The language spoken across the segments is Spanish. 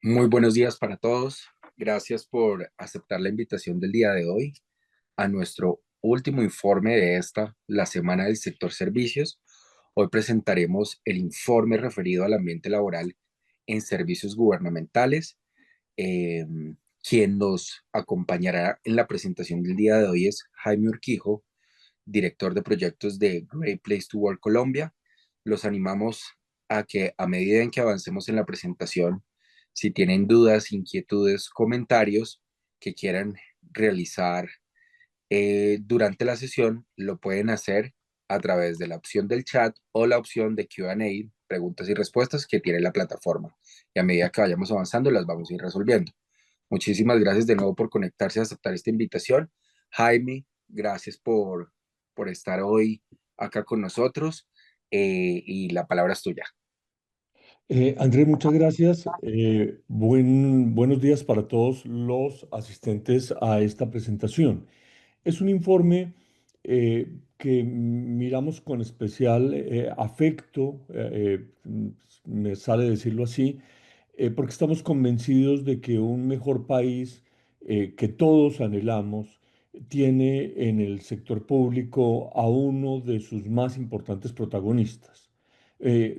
Muy buenos días para todos. Gracias por aceptar la invitación del día de hoy a nuestro último informe de la semana del sector servicios. Hoy presentaremos el informe referido al ambiente laboral en servicios gubernamentales. Eh, Quien nos acompañará en la presentación del día de hoy es Jaime Urquijo, director de proyectos de Great Place to Work Colombia. Los animamos a que a medida en que avancemos en la presentación, si tienen dudas, inquietudes, comentarios que quieran realizar durante la sesión, lo pueden hacer a través de la opción del chat o la opción de Q&A, preguntas y respuestas que tiene la plataforma. Y a medida que vayamos avanzando, las vamos a ir resolviendo. Muchísimas gracias de nuevo por conectarse a aceptar esta invitación. Jaime, gracias por estar hoy acá con nosotros y la palabra es tuya. André, muchas gracias. Buenos días para todos los asistentes a esta presentación. Es un informe que miramos con especial afecto, me sale decirlo así, porque estamos convencidos de que un mejor país que todos anhelamos tiene en el sector público a uno de sus más importantes protagonistas.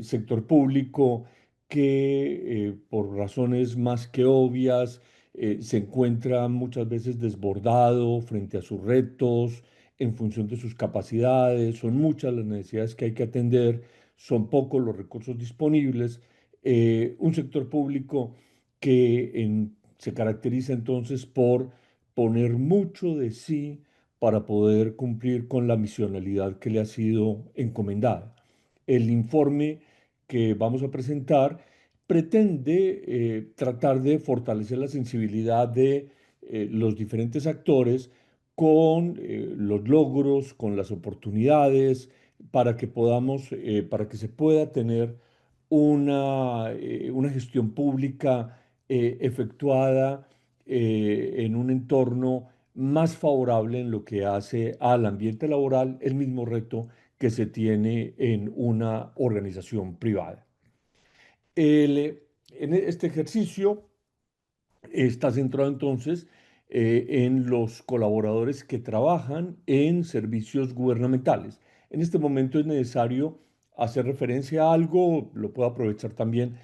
Sector público que por razones más que obvias se encuentra muchas veces desbordado frente a sus retos, en función de sus capacidades, son muchas las necesidades que hay que atender, son pocos los recursos disponibles. Un sector público se caracteriza entonces por poner mucho de sí para poder cumplir con la misionalidad que le ha sido encomendada. El informe que vamos a presentar pretende tratar de fortalecer la sensibilidad de los diferentes actores con los logros, con las oportunidades, para que se pueda tener una gestión pública efectuada en un entorno más favorable en lo que hace al ambiente laboral, el mismo reto que se tiene en una organización privada. Este ejercicio está centrado entonces en los colaboradores que trabajan en servicios gubernamentales. En este momento es necesario hacer referencia a algo, lo puedo aprovechar también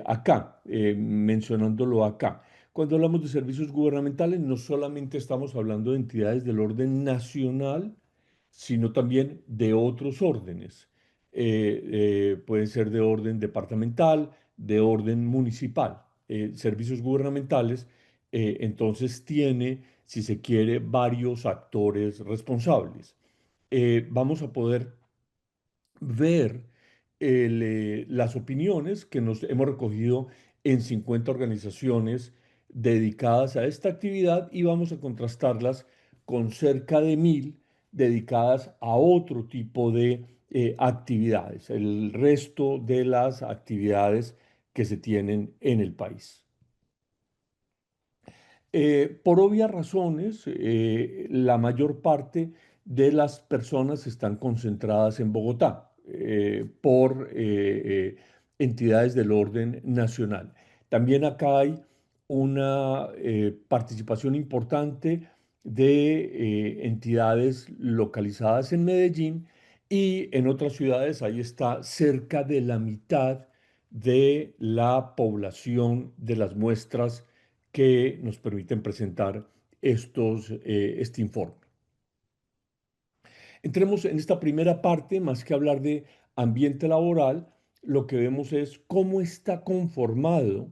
acá, mencionándolo acá. Cuando hablamos de servicios gubernamentales, no solamente estamos hablando de entidades del orden nacional, sino también de otros órdenes. Pueden ser de orden departamental, de orden municipal. Servicios gubernamentales, entonces tiene, si se quiere, varios actores responsables. Vamos a poder ver las opiniones que nos hemos recogido en 50 organizaciones dedicadas a esta actividad y vamos a contrastarlas con cerca de 1000 dedicadas a otro tipo de actividades, el resto de las actividades que se tienen en el país. Por obvias razones, la mayor parte de las personas están concentradas en Bogotá por entidades del orden nacional. También acá hay una participación importante de entidades localizadas en Medellín y en otras ciudades. Ahí está cerca de la mitad de la población de las muestras que nos permiten presentar este informe. Entremos en esta primera parte, más que hablar de ambiente laboral, lo que vemos es cómo está conformado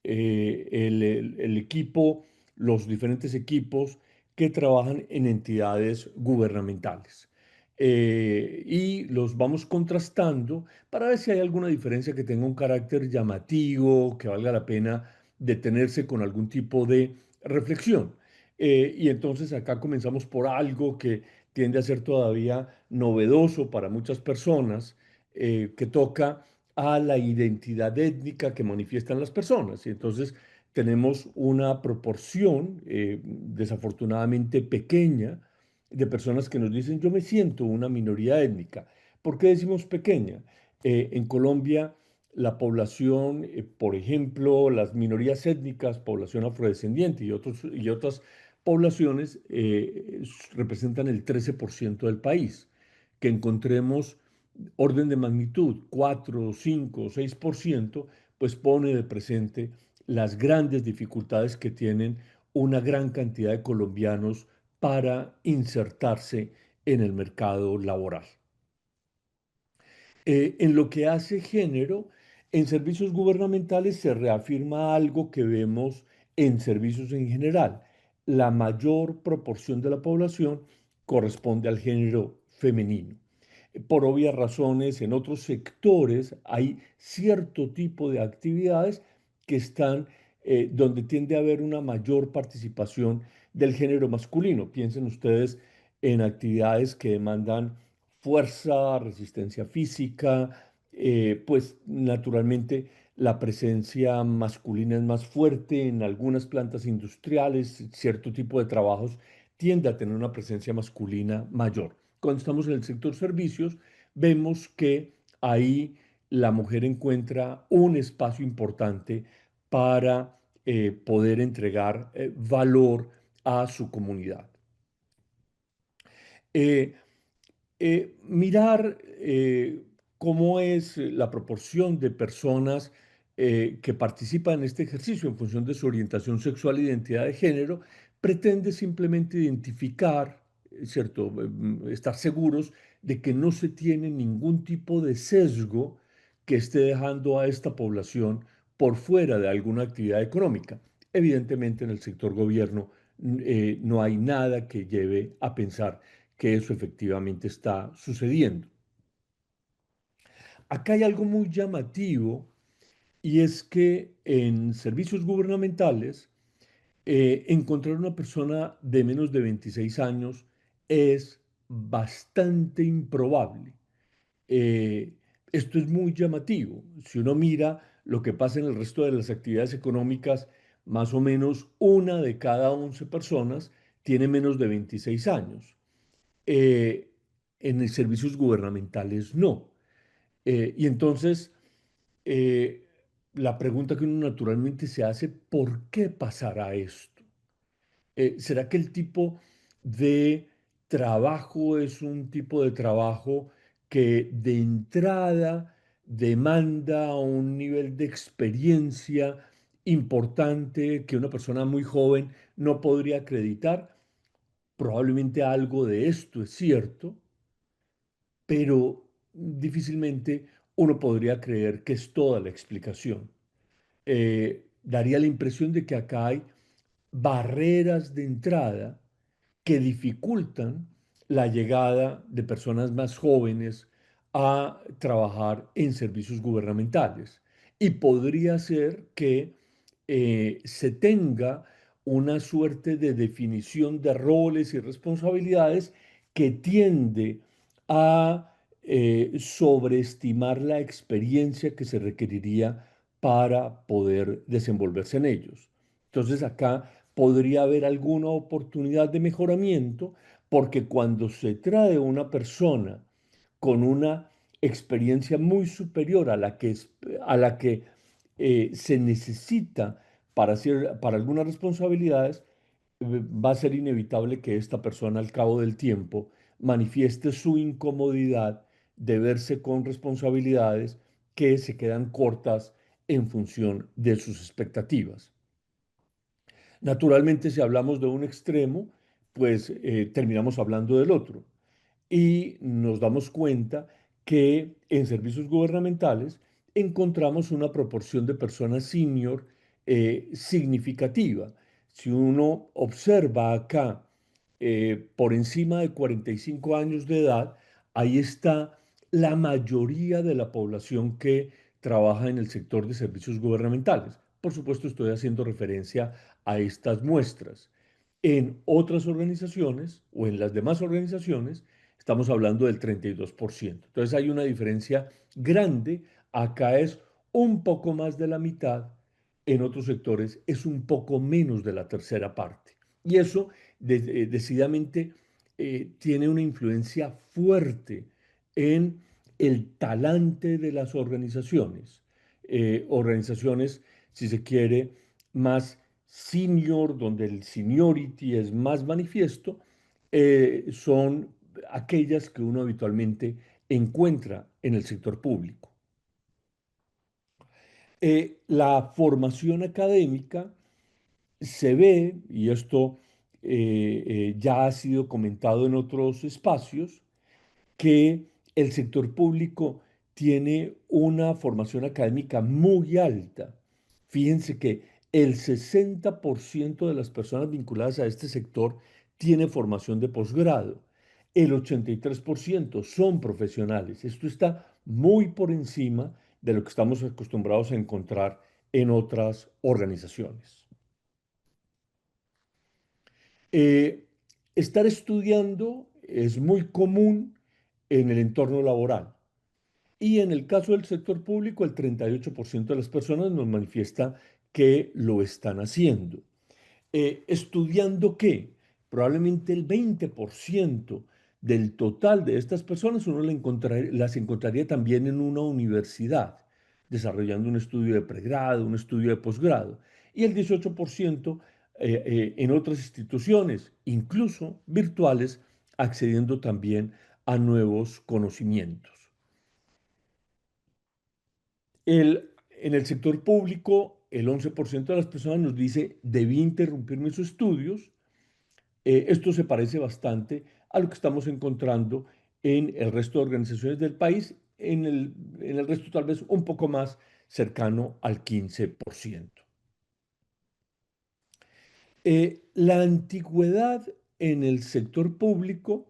el equipo, los diferentes equipos que trabajan en entidades gubernamentales. Y los vamos contrastando para ver si hay alguna diferencia que tenga un carácter llamativo, que valga la pena detenerse con algún tipo de reflexión. Y entonces acá comenzamos por algo que tiende a ser todavía novedoso para muchas personas, que toca a la identidad étnica que manifiestan las personas. Y entonces tenemos una proporción desafortunadamente pequeña de personas que nos dicen, yo me siento una minoría étnica. ¿Por qué decimos pequeña? En Colombia la población, por ejemplo, las minorías étnicas, población afrodescendiente y otras poblaciones representan el 13% del país. Que encontremos orden de magnitud 4, 5, 6%, pues pone de presente las grandes dificultades que tienen una gran cantidad de colombianos para insertarse en el mercado laboral. En lo que hace género, en servicios gubernamentales se reafirma algo que vemos en servicios en general. La mayor proporción de la población corresponde al género femenino. Por obvias razones, en otros sectores hay cierto tipo de actividades que están donde tiende a haber una mayor participación del género masculino. Piensen ustedes en actividades que demandan fuerza, resistencia física, pues naturalmente la presencia masculina es más fuerte en algunas plantas industriales, cierto tipo de trabajos tiende a tener una presencia masculina mayor. Cuando estamos en el sector servicios, vemos que ahí la mujer encuentra un espacio importante para poder entregar valor a su comunidad. Eh, Mirar cómo es la proporción de personas que participan en este ejercicio en función de su orientación sexual e identidad de género, pretende simplemente identificar, ¿cierto? Estar seguros de que no se tiene ningún tipo de sesgo que esté dejando a esta población por fuera de alguna actividad económica. Evidentemente en el sector gobierno no hay nada que lleve a pensar que eso efectivamente está sucediendo. Acá hay algo muy llamativo y es que en servicios gubernamentales encontrar una persona de menos de 26 años es bastante improbable. Eh, Esto es muy llamativo. Si uno mira lo que pasa en el resto de las actividades económicas, más o menos una de cada 11 personas tiene menos de 26 años. Eh, en servicios gubernamentales no. Y entonces, eh, la pregunta que uno naturalmente se hace, ¿por qué pasará esto? ¿Será que el tipo de trabajo es un tipo de trabajo que de entrada demanda un nivel de experiencia importante que una persona muy joven no podría acreditar? Probablemente algo de esto es cierto, pero difícilmente uno podría creer que es toda la explicación. Daría la impresión de que acá hay barreras de entrada que dificultan la llegada de personas más jóvenes a trabajar en servicios gubernamentales. Y podría ser que se tenga una suerte de definición de roles y responsabilidades que tiende a sobreestimar la experiencia que se requeriría para poder desenvolverse en ellos. Entonces acá podría haber alguna oportunidad de mejoramiento porque cuando se trae una persona con una experiencia muy superior a la que se necesita para algunas responsabilidades, va a ser inevitable que esta persona al cabo del tiempo manifieste su incomodidad de verse con responsabilidades que se quedan cortas en función de sus expectativas. Naturalmente, si hablamos de un extremo, pues terminamos hablando del otro y nos damos cuenta que en servicios gubernamentales encontramos una proporción de personas senior significativa. Si uno observa acá por encima de 45 años de edad, ahí está la mayoría de la población que trabaja en el sector de servicios gubernamentales. Por supuesto, estoy haciendo referencia a estas muestras. En otras organizaciones o en las demás organizaciones, estamos hablando del 32%. Entonces hay una diferencia grande. Acá es un poco más de la mitad, en otros sectores es un poco menos de la tercera parte. Y eso decididamente tiene una influencia fuerte en el talante de las organizaciones. organizaciones, si se quiere, más senior, donde el seniority es más manifiesto, son aquellas que uno habitualmente encuentra en el sector público. La formación académica se ve, y esto ya ha sido comentado en otros espacios, que el sector público tiene una formación académica muy alta. Fíjense que el 60% de las personas vinculadas a este sector tiene formación de posgrado. El 83% son profesionales. Esto está muy por encima de lo que estamos acostumbrados a encontrar en otras organizaciones. Eh, Estar estudiando es muy común en el entorno laboral. Y en el caso del sector público, el 38% de las personas nos manifiesta que lo están haciendo. ¿Estudiando qué? Probablemente el 20% del total de estas personas uno las encontraría también en una universidad, desarrollando un estudio de pregrado, un estudio de posgrado, y el 18% en otras instituciones, incluso virtuales, accediendo también a nuevos conocimientos. En el sector público, el 11% de las personas nos dice, debí interrumpir mis estudios. Esto se parece bastante a lo que estamos encontrando en el resto de organizaciones del país, en el resto tal vez un poco más cercano al 15%. La antigüedad en el sector público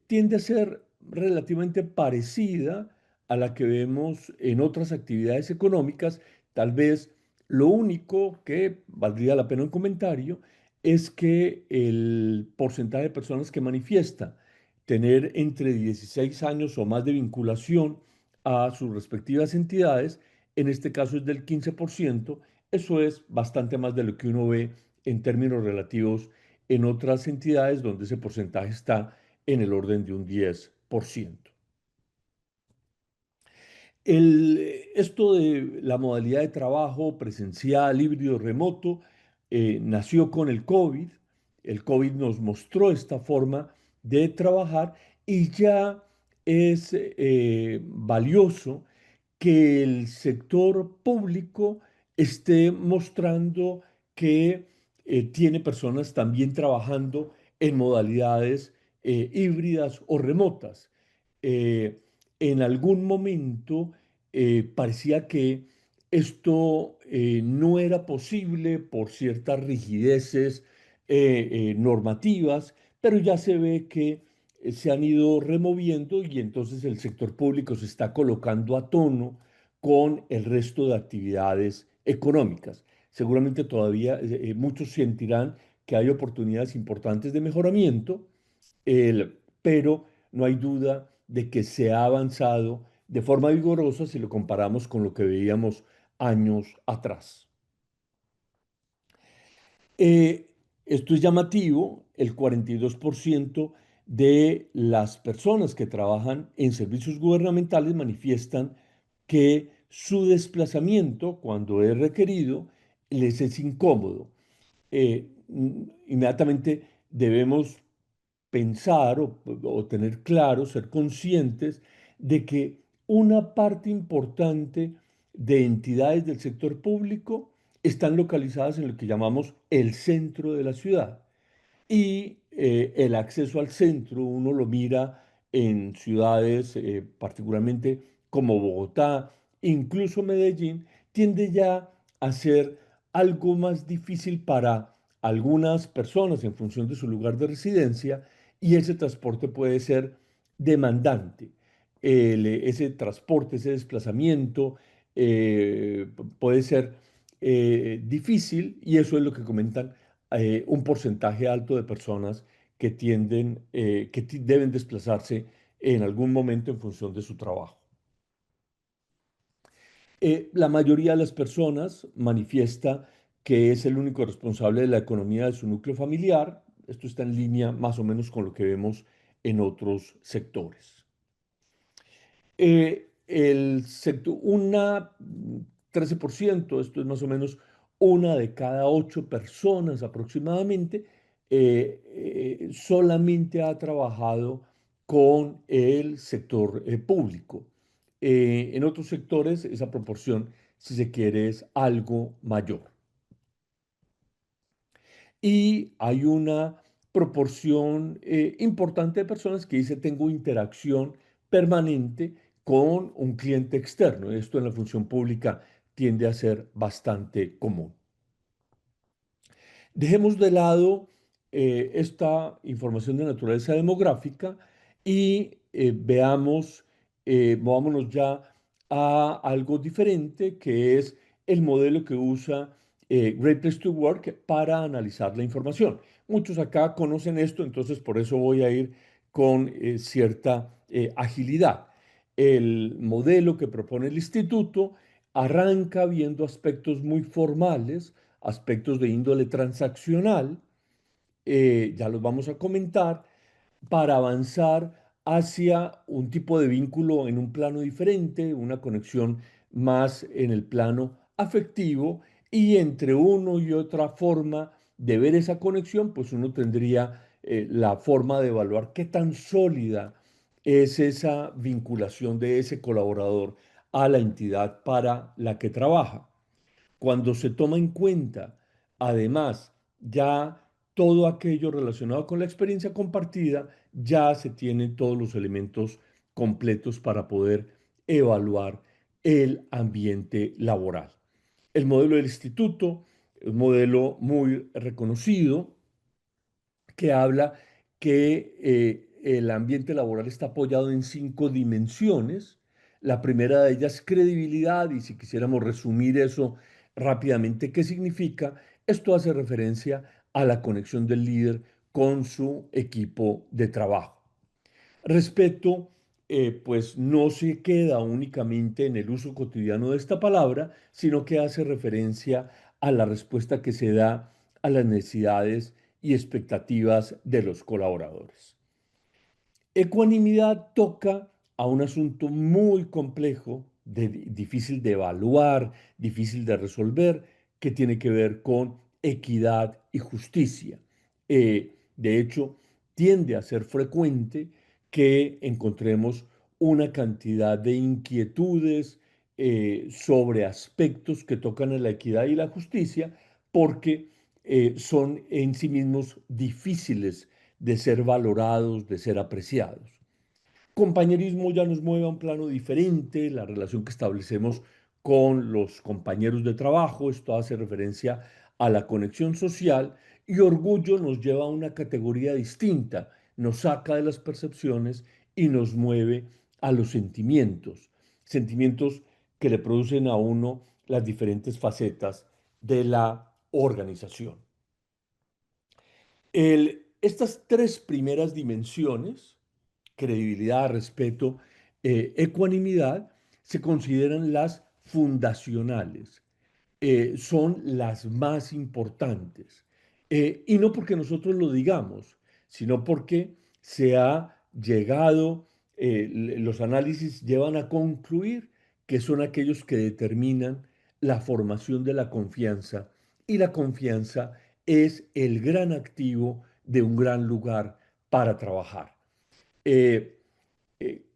tiende a ser relativamente parecida a la que vemos en otras actividades económicas. Tal vez lo único que valdría la pena un comentario es que el porcentaje de personas que manifiesta tener entre 16 años o más de vinculación a sus respectivas entidades, en este caso es del 15%. Eso es bastante más de lo que uno ve en términos relativos en otras entidades donde ese porcentaje está en el orden de un 10%. Esto de la modalidad de trabajo presencial, híbrido, remoto, nació con el COVID. El COVID nos mostró esta forma de trabajar y ya es valioso que el sector público esté mostrando que tiene personas también trabajando en modalidades híbridas o remotas. Eh, en algún momento parecía que esto no era posible por ciertas rigideces normativas, pero ya se ve que se han ido removiendo y entonces el sector público se está colocando a tono con el resto de actividades económicas. Seguramente todavía muchos sentirán que hay oportunidades importantes de mejoramiento, pero no hay duda de que se ha avanzado de forma vigorosa si lo comparamos con lo que veíamos años atrás. Eh, Esto es llamativo, el 42% de las personas que trabajan en servicios gubernamentales manifiestan que su desplazamiento, cuando es requerido, les es incómodo. Inmediatamente debemos pensar o tener claro, ser conscientes de que una parte importante de entidades del sector público están localizadas en lo que llamamos el centro de la ciudad. Y el acceso al centro, uno lo mira en ciudades, particularmente como Bogotá, incluso Medellín, tiende ya a ser algo más difícil para algunas personas en función de su lugar de residencia y ese transporte puede ser demandante. Ese transporte, ese desplazamiento puede ser difícil y eso es lo que comentan un porcentaje alto de personas que deben desplazarse en algún momento en función de su trabajo. La mayoría de las personas manifiesta que es el único responsable de la economía de su núcleo familiar. Esto está en línea más o menos con lo que vemos en otros sectores. el sector, 13%, esto es más o menos una de cada 8 personas aproximadamente, solamente ha trabajado con el sector público. En otros sectores esa proporción, si se quiere, es algo mayor. Y hay una proporción importante de personas que dice tengo interacción permanente con un cliente externo. Esto en la función pública tiende a ser bastante común. Dejemos de lado esta información de naturaleza demográfica y veamos, movámonos ya a algo diferente, que es el modelo que usa Great Place to Work para analizar la información. Muchos acá conocen esto, entonces por eso voy a ir con cierta agilidad. El modelo que propone el instituto arranca viendo aspectos muy formales, aspectos de índole transaccional, ya los vamos a comentar, para avanzar hacia un tipo de vínculo en un plano diferente, una conexión más en el plano afectivo, y entre uno y otra forma de ver esa conexión, pues uno tendría la forma de evaluar qué tan sólida es esa vinculación de ese colaborador a la entidad para la que trabaja. Cuando se toma en cuenta, además, ya todo aquello relacionado con la experiencia compartida, ya se tienen todos los elementos completos para poder evaluar el ambiente laboral. El modelo del instituto es un modelo muy reconocido que habla que el ambiente laboral está apoyado en 5 dimensiones. La primera de ellas, credibilidad, y si quisiéramos resumir eso rápidamente, ¿qué significa? Esto hace referencia a la conexión del líder con su equipo de trabajo. Respeto, pues no se queda únicamente en el uso cotidiano de esta palabra, sino que hace referencia a la respuesta que se da a las necesidades y expectativas de los colaboradores. Ecuanimidad toca a un asunto muy complejo, difícil de evaluar, difícil de resolver, que tiene que ver con equidad y justicia. De hecho, tiende a ser frecuente que encontremos una cantidad de inquietudes sobre aspectos que tocan a la equidad y la justicia, porque son en sí mismos difíciles de ser valorados, de ser apreciados. Compañerismo ya nos mueve a un plano diferente, la relación que establecemos con los compañeros de trabajo, esto hace referencia a la conexión social, y orgullo nos lleva a una categoría distinta, nos saca de las percepciones y nos mueve a los sentimientos, sentimientos que le producen a uno las diferentes facetas de la organización. Estas 3 primeras dimensiones, credibilidad, respeto, ecuanimidad, se consideran las fundacionales, son las más importantes. Y no porque nosotros lo digamos, sino porque se ha llegado, los análisis llevan a concluir que son aquellos que determinan la formación de la confianza, y la confianza es el gran activo de un gran lugar para trabajar. Eh,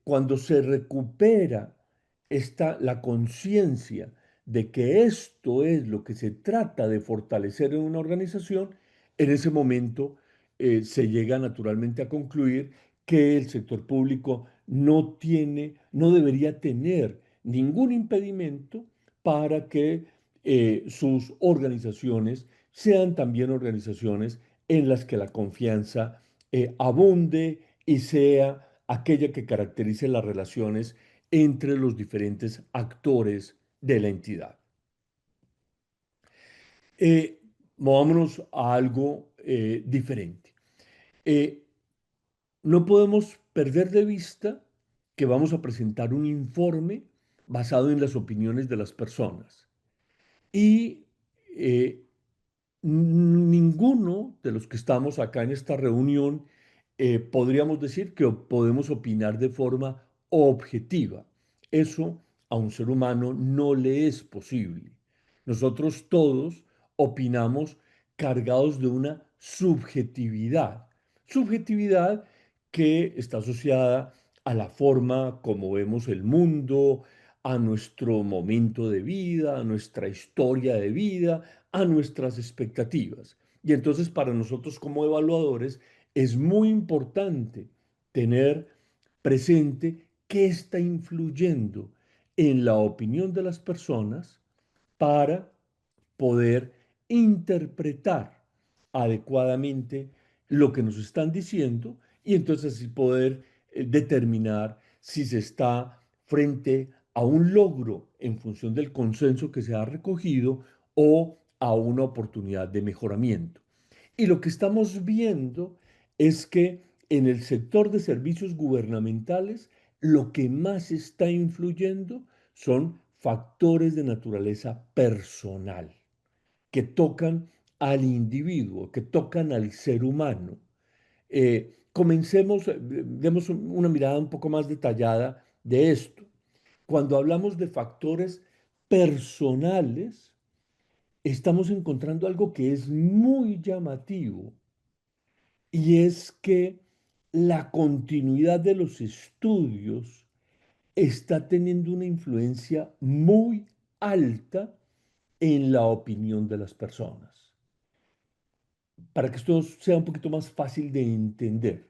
Cuando se recupera la conciencia de que esto es lo que se trata de fortalecer en una organización, en ese momento se llega naturalmente a concluir que el sector público no debería tener ningún impedimento para que sus organizaciones sean también organizaciones en las que la confianza abunde y sea aquella que caracterice las relaciones entre los diferentes actores de la entidad. Eh, Movámonos a algo diferente. Eh, no podemos perder de vista que vamos a presentar un informe basado en las opiniones de las personas. Y eh, ninguno de los que estamos acá en esta reunión podríamos decir que podemos opinar de forma objetiva. eso a un ser humano no le es posible. Nosotros todos opinamos cargados de una subjetividad que está asociada a la forma como vemos el mundo, a nuestro momento de vida, a nuestra historia de vida, a nuestras expectativas. Y entonces para nosotros como evaluadores es muy importante tener presente qué está influyendo en la opinión de las personas para poder interpretar adecuadamente lo que nos están diciendo y entonces así poder determinar si se está frente a un logro en función del consenso que se ha recogido o a una oportunidad de mejoramiento. Y lo que estamos viendo es que en el sector de servicios gubernamentales lo que más está influyendo son factores de naturaleza personal que tocan al individuo, que tocan al ser humano. Comencemos, demos una mirada un poco más detallada de esto. Cuando hablamos de factores personales, estamos encontrando algo que es muy llamativo y es que la continuidad de los estudios está teniendo una influencia muy alta en la opinión de las personas. Para que esto sea un poquito más fácil de entender,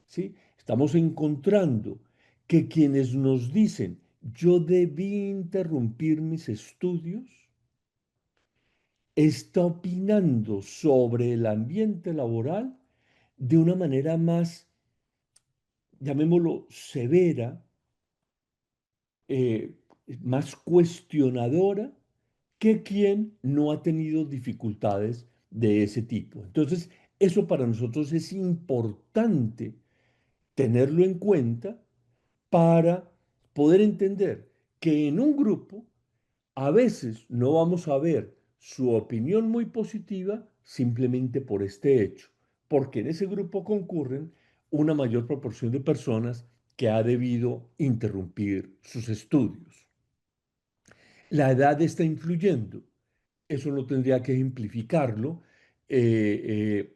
¿sí? Estamos encontrando que quienes nos dicen, yo debí interrumpir mis estudios, está opinando sobre el ambiente laboral de una manera más, llamémoslo, severa, eh, más cuestionadora que quien no ha tenido dificultades de ese tipo. Entonces, eso para nosotros es importante tenerlo en cuenta para poder entender que en un grupo a veces no vamos a ver su opinión muy positiva simplemente por este hecho, porque en ese grupo concurren una mayor proporción de personas que ha debido interrumpir sus estudios. La edad está influyendo. Eso no tendría que ejemplificarlo. Eh,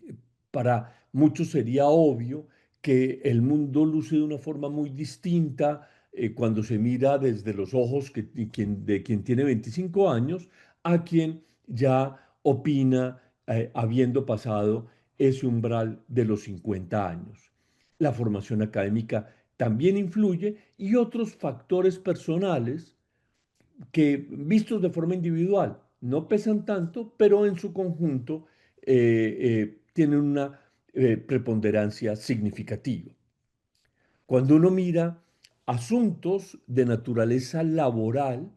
eh, para muchos sería obvio que el mundo luce de una forma muy distinta cuando se mira desde los ojos de quien tiene 25 años a quien ya opina habiendo pasado ese umbral de los 50 años. La formación académica también influye y otros factores personales que vistos de forma individual no pesan tanto, pero en su conjunto tienen una preponderancia significativa. Cuando uno mira asuntos de naturaleza laboral,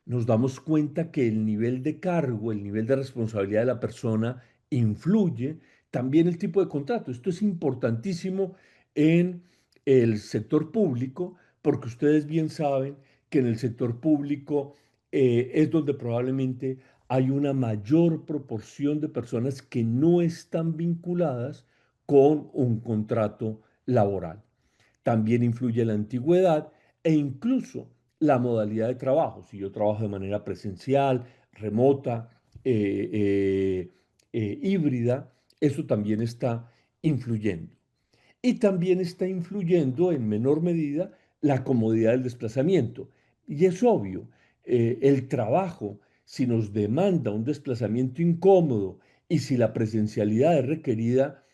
nos damos cuenta que el nivel de cargo, el nivel de responsabilidad de la persona influye, también el tipo de contrato. Esto es importantísimo en el sector público, porque ustedes bien saben que en el sector público es donde probablemente hay una mayor proporción de personas que no están vinculadas con un contrato laboral. También influye la antigüedad e incluso la modalidad de trabajo. Si yo trabajo de manera presencial, remota, híbrida, eso también está influyendo. Y también está influyendo en menor medida la comodidad del desplazamiento. Y es obvio, el trabajo, si nos demanda un desplazamiento incómodo y si la presencialidad es requerida,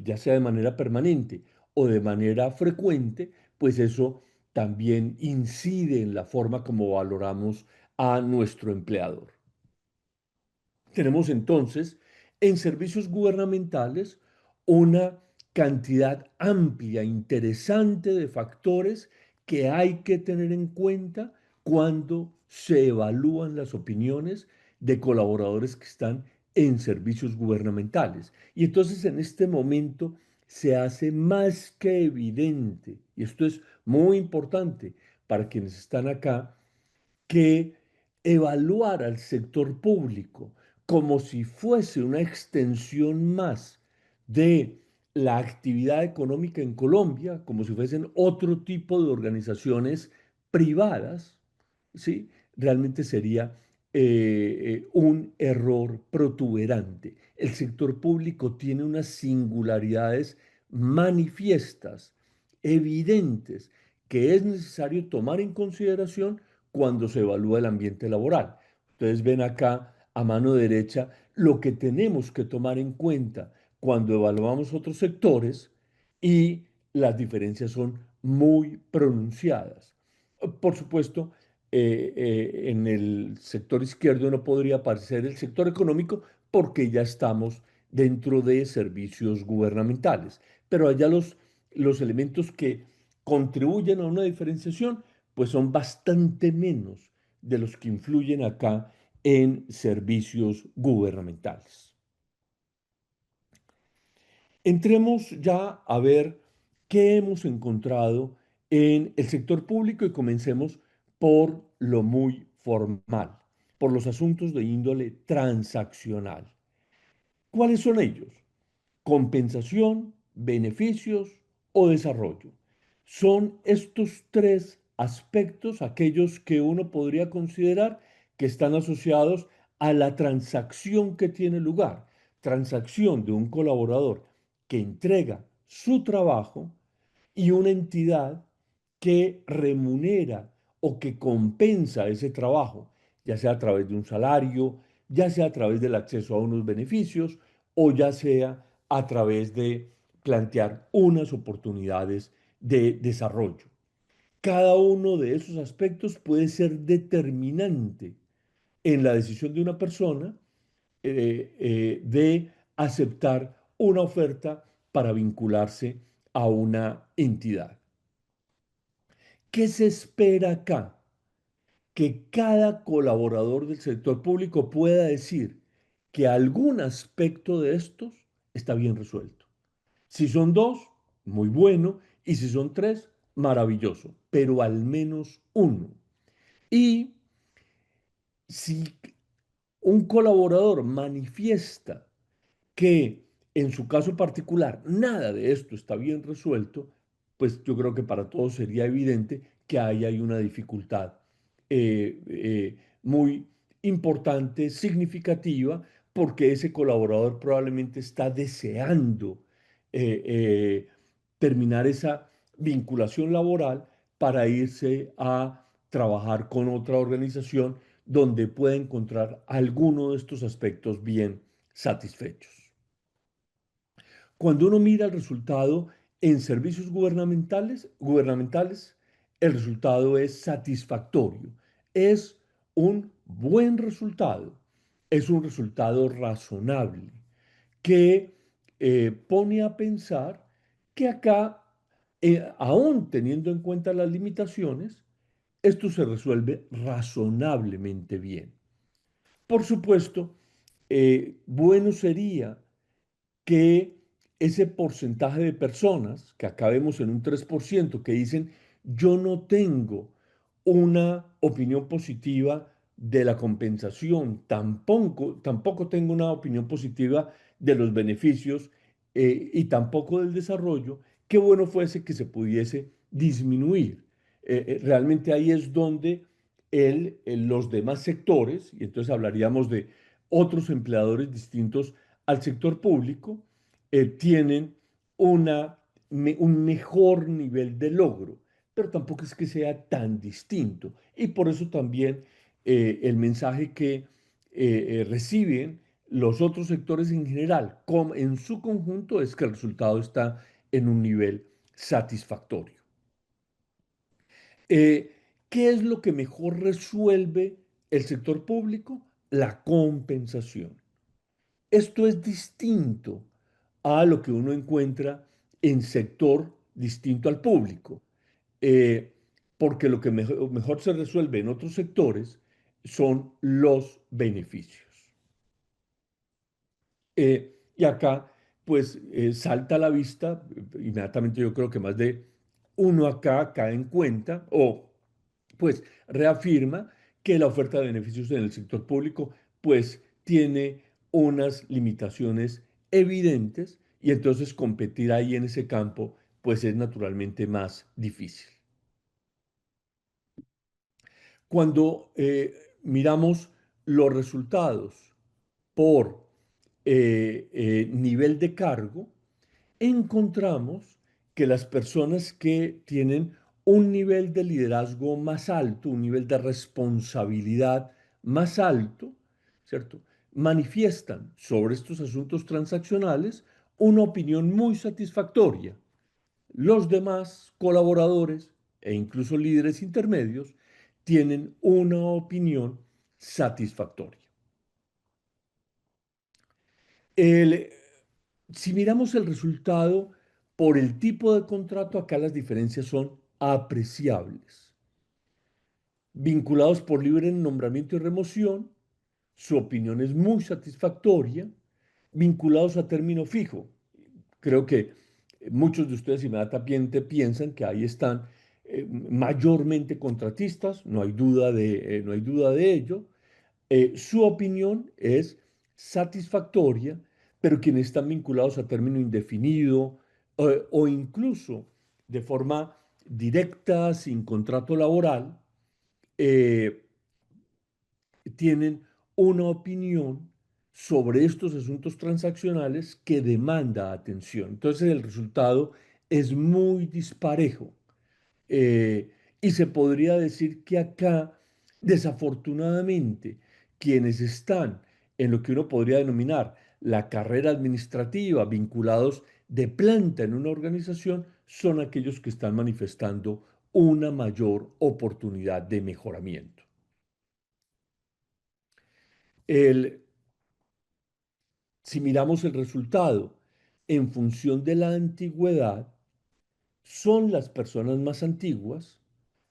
ya sea de manera permanente o de manera frecuente, pues eso también incide en la forma como valoramos a nuestro empleador. Tenemos entonces en servicios gubernamentales una cantidad amplia, interesante de factores que hay que tener en cuenta cuando se evalúan las opiniones de colaboradores que están en servicios gubernamentales. Y entonces en este momento se hace más que evidente, y esto es muy importante para quienes están acá, que evaluar al sector público como si fuese una extensión más de la actividad económica en Colombia como si fuesen otro tipo de organizaciones privadas, ¿sí? Realmente sería un error protuberante. El sector público tiene unas singularidades manifiestas, evidentes, que es necesario tomar en consideración cuando se evalúa el ambiente laboral. Ustedes ven acá a mano derecha lo que tenemos que tomar en cuenta cuando evaluamos otros sectores y las diferencias son muy pronunciadas. Por supuesto, en el sector izquierdo no podría aparecer el sector económico porque ya estamos dentro de servicios gubernamentales, pero allá los elementos que contribuyen a una diferenciación pues son bastante menos de los que influyen acá en servicios gubernamentales. Entremos ya a ver qué hemos encontrado en el sector público y comencemos por lo muy formal, por los asuntos de índole transaccional. ¿Cuáles son ellos? Compensación, beneficios o desarrollo. Son estos tres aspectos aquellos que uno podría considerar que están asociados a la transacción que tiene lugar. Transacción de un colaborador que entrega su trabajo y una entidad que remunera o que compensa ese trabajo, ya sea a través de un salario, ya sea a través del acceso a unos beneficios o ya sea a través de plantear unas oportunidades de desarrollo. Cada uno de esos aspectos puede ser determinante en la decisión de una persona de aceptar una oferta para vincularse a una entidad. ¿Qué se espera acá? Que cada colaborador del sector público pueda decir que algún aspecto de estos está bien resuelto. Si son dos, muy bueno, y si son tres, maravilloso, pero al menos uno. Y si un colaborador manifiesta que en su caso particular nada de esto está bien resuelto, pues yo creo que para todos sería evidente que ahí hay una dificultad muy importante, significativa, porque ese colaborador probablemente está deseando eh, eh, terminar esa vinculación laboral para irse a trabajar con otra organización donde pueda encontrar alguno de estos aspectos bien satisfechos. Cuando uno mira el resultado en servicios gubernamentales, el resultado es satisfactorio. Es un buen resultado. Es un resultado razonable que pone a pensar que acá, aún teniendo en cuenta las limitaciones, esto se resuelve razonablemente bien. Por supuesto, bueno sería que ese porcentaje de personas, que acabemos en un 3% que dicen, yo no tengo una opinión positiva de la compensación, tampoco tengo una opinión positiva de los beneficios y tampoco del desarrollo, qué bueno fuese que se pudiese disminuir. Realmente ahí es donde los demás sectores, y entonces hablaríamos de otros empleadores distintos al sector público, tienen un mejor nivel de logro, pero tampoco es que sea tan distinto. Y por eso también el mensaje que reciben los otros sectores en general, como en su conjunto, es que el resultado está en un nivel satisfactorio. Eh, ¿Qué es lo que mejor resuelve el sector público? La compensación. Esto es distinto a lo que uno encuentra en sector distinto al público, eh, porque lo que mejor se resuelve en otros sectores son los beneficios. Y acá, pues, salta a la vista, inmediatamente yo creo que más de uno acá cae en cuenta o pues reafirma que la oferta de beneficios en el sector público pues tiene unas limitaciones evidentes y entonces competir ahí en ese campo pues es naturalmente más difícil. Cuando miramos los resultados por nivel de cargo, encontramos que las personas que tienen un nivel de liderazgo más alto, un nivel de responsabilidad más alto, ¿cierto? Manifiestan sobre estos asuntos transaccionales una opinión muy satisfactoria. Los demás colaboradores e incluso líderes intermedios tienen una opinión satisfactoria. El, si miramos el resultado por el tipo de contrato, acá las diferencias son apreciables. Vinculados por libre nombramiento y remoción, su opinión es muy satisfactoria. Vinculados a término fijo, creo que muchos de ustedes inmediatamente piensan que ahí están mayormente contratistas, no hay duda de ello. Su opinión es satisfactoria, pero quienes están vinculados a término indefinido o incluso de forma directa, sin contrato laboral, eh, tienen una opinión sobre estos asuntos transaccionales que demanda atención. Entonces el resultado es muy disparejo. Eh, y se podría decir que acá, desafortunadamente, quienes están en lo que uno podría denominar la carrera administrativa, vinculados de planta en una organización, son aquellos que están manifestando una mayor oportunidad de mejoramiento. El, si miramos el resultado en función de la antigüedad, son las personas más antiguas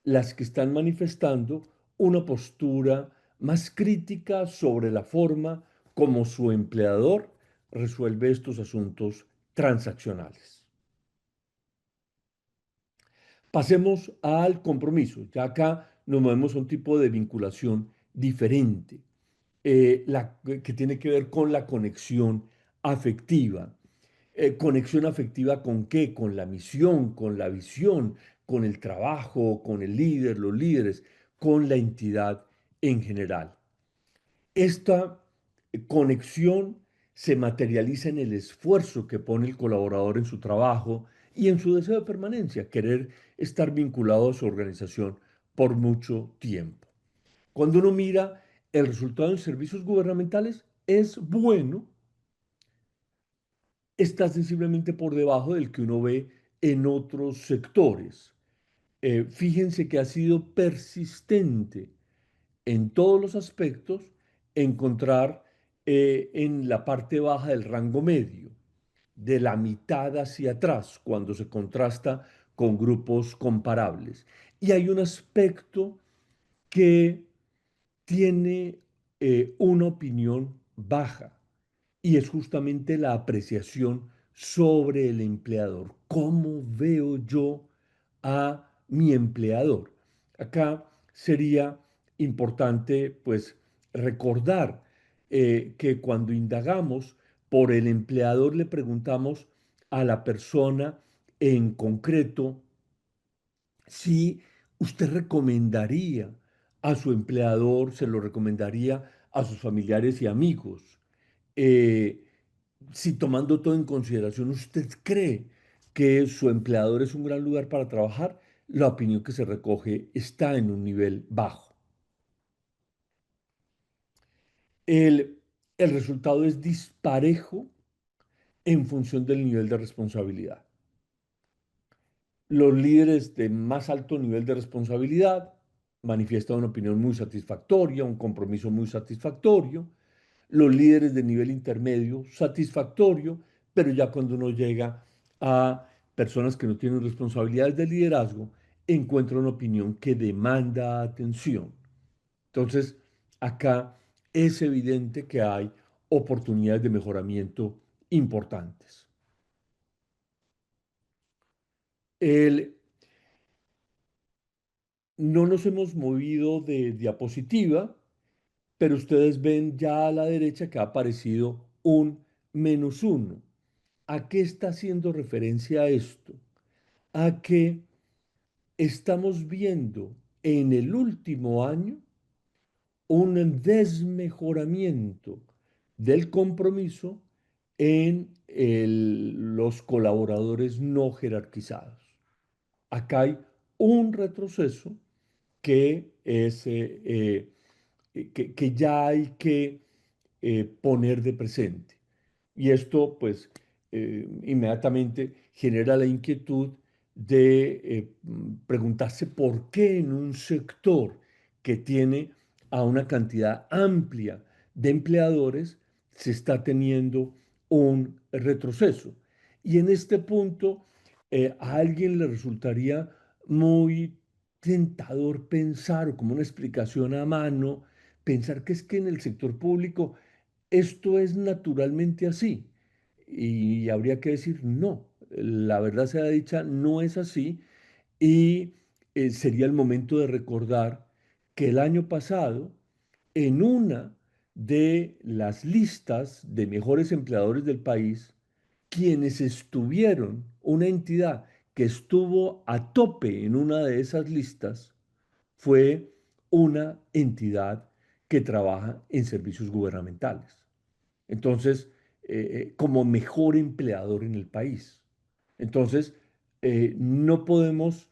las que están manifestando una postura más crítica sobre la forma como su empleador resuelve estos asuntos transaccionales. Pasemos al compromiso. Ya acá nos movemos a un tipo de vinculación diferente, que tiene que ver con la conexión afectiva. ¿Conexión afectiva con qué? Con la misión, con la visión, con el trabajo, con el líder, los líderes, con la entidad en general. Esta conexión se materializa en el esfuerzo que pone el colaborador en su trabajo y en su deseo de permanencia, querer estar vinculado a su organización por mucho tiempo. Cuando uno mira el resultado en servicios gubernamentales, es bueno, está sensiblemente por debajo del que uno ve en otros sectores. Fíjense que ha sido persistente en todos los aspectos encontrar en la parte baja del rango medio, de la mitad hacia atrás, cuando se contrasta con grupos comparables. Y hay un aspecto que tiene una opinión baja y es justamente la apreciación sobre el empleador. ¿Cómo veo yo a mi empleador? Acá sería importante pues recordar que cuando indagamos por el empleador le preguntamos a la persona en concreto si usted recomendaría a su empleador, se lo recomendaría a sus familiares y amigos. Eh, si tomando todo en consideración, usted cree que su empleador es un gran lugar para trabajar, la opinión que se recoge está en un nivel bajo. El resultado es disparejo en función del nivel de responsabilidad. Los líderes de más alto nivel de responsabilidad manifiestan una opinión muy satisfactoria, un compromiso muy satisfactorio. Los líderes de nivel intermedio, satisfactorio, pero ya cuando uno llega a personas que no tienen responsabilidades de liderazgo, encuentra una opinión que demanda atención. Entonces, acá es evidente que hay oportunidades de mejoramiento importantes. El, no nos hemos movido de diapositiva, pero ustedes ven ya a la derecha que ha aparecido un -1. ¿A qué está haciendo referencia esto? A que estamos viendo en el último año un desmejoramiento del compromiso en los colaboradores no jerarquizados. Acá hay un retroceso que es que ya hay que poner de presente. Y esto, pues, inmediatamente genera la inquietud de preguntarse por qué en un sector que tiene a una cantidad amplia de empleadores se está teniendo un retroceso. Y en este punto, a alguien le resultaría muy tentador pensar, o como una explicación a mano, pensar que es que en el sector público esto es naturalmente así. Y habría que decir, no, la verdad sea dicha, no es así. Y sería el momento de recordar que el año pasado, en una de las listas de mejores empleadores del país, quienes estuvieron, una entidad que estuvo a tope en una de esas listas, fue una entidad que trabaja en servicios gubernamentales. Entonces, como mejor empleador en el país. Entonces, no podemos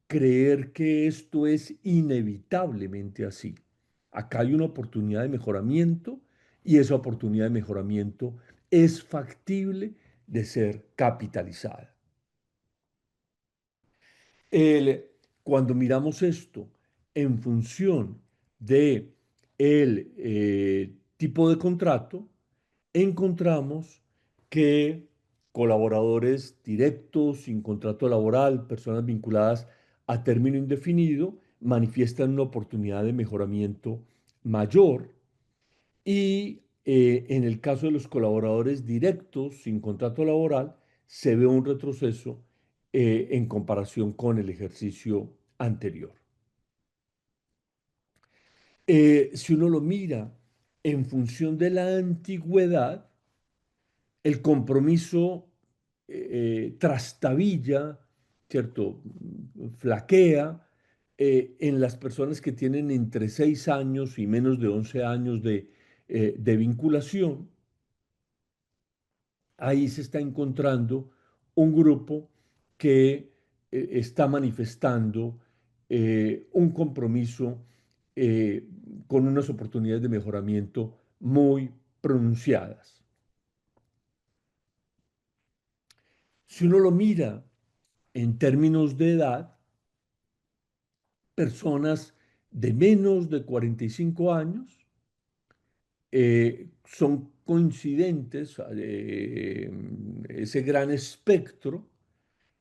creer que esto es inevitablemente así. Acá hay una oportunidad de mejoramiento y esa oportunidad de mejoramiento es factible de ser capitalizada. El- Cuando miramos esto en función de el tipo de contrato, encontramos que colaboradores directos, sin contrato laboral, personas vinculadas a término indefinido, manifiestan una oportunidad de mejoramiento mayor y en el caso de los colaboradores directos, sin contrato laboral, se ve un retroceso en comparación con el ejercicio anterior. Si uno lo mira en función de la antigüedad, el compromiso trastabilla, ¿cierto? Flaquea en las personas que tienen entre 6 años y menos de 11 años de vinculación. Ahí se está encontrando un grupo que está manifestando un compromiso eh, con unas oportunidades de mejoramiento muy pronunciadas. Si uno lo mira en términos de edad, personas de menos de 45 años son coincidentes, ese gran espectro,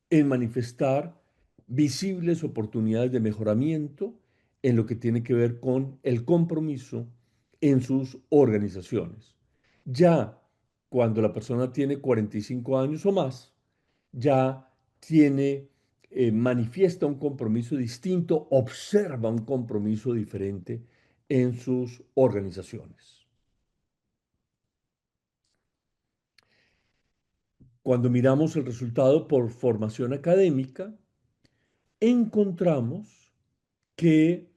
en manifestar visibles oportunidades de mejoramiento en lo que tiene que ver con el compromiso en sus organizaciones. Ya cuando la persona tiene 45 años o más, ya tiene, manifiesta un compromiso distinto, observa un compromiso diferente en sus organizaciones. Cuando miramos el resultado por formación académica, encontramos que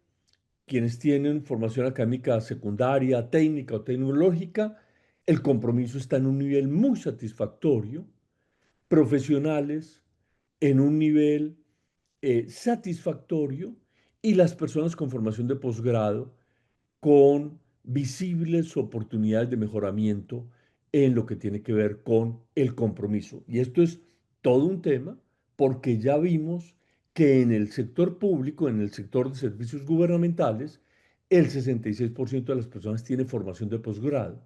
quienes tienen formación académica secundaria, técnica o tecnológica, el compromiso está en un nivel muy satisfactorio, profesionales en un nivel satisfactorio y las personas con formación de posgrado con visibles oportunidades de mejoramiento en lo que tiene que ver con el compromiso. Y esto es todo un tema porque ya vimos que en el sector público, en el sector de servicios gubernamentales, el 66% de las personas tiene formación de posgrado.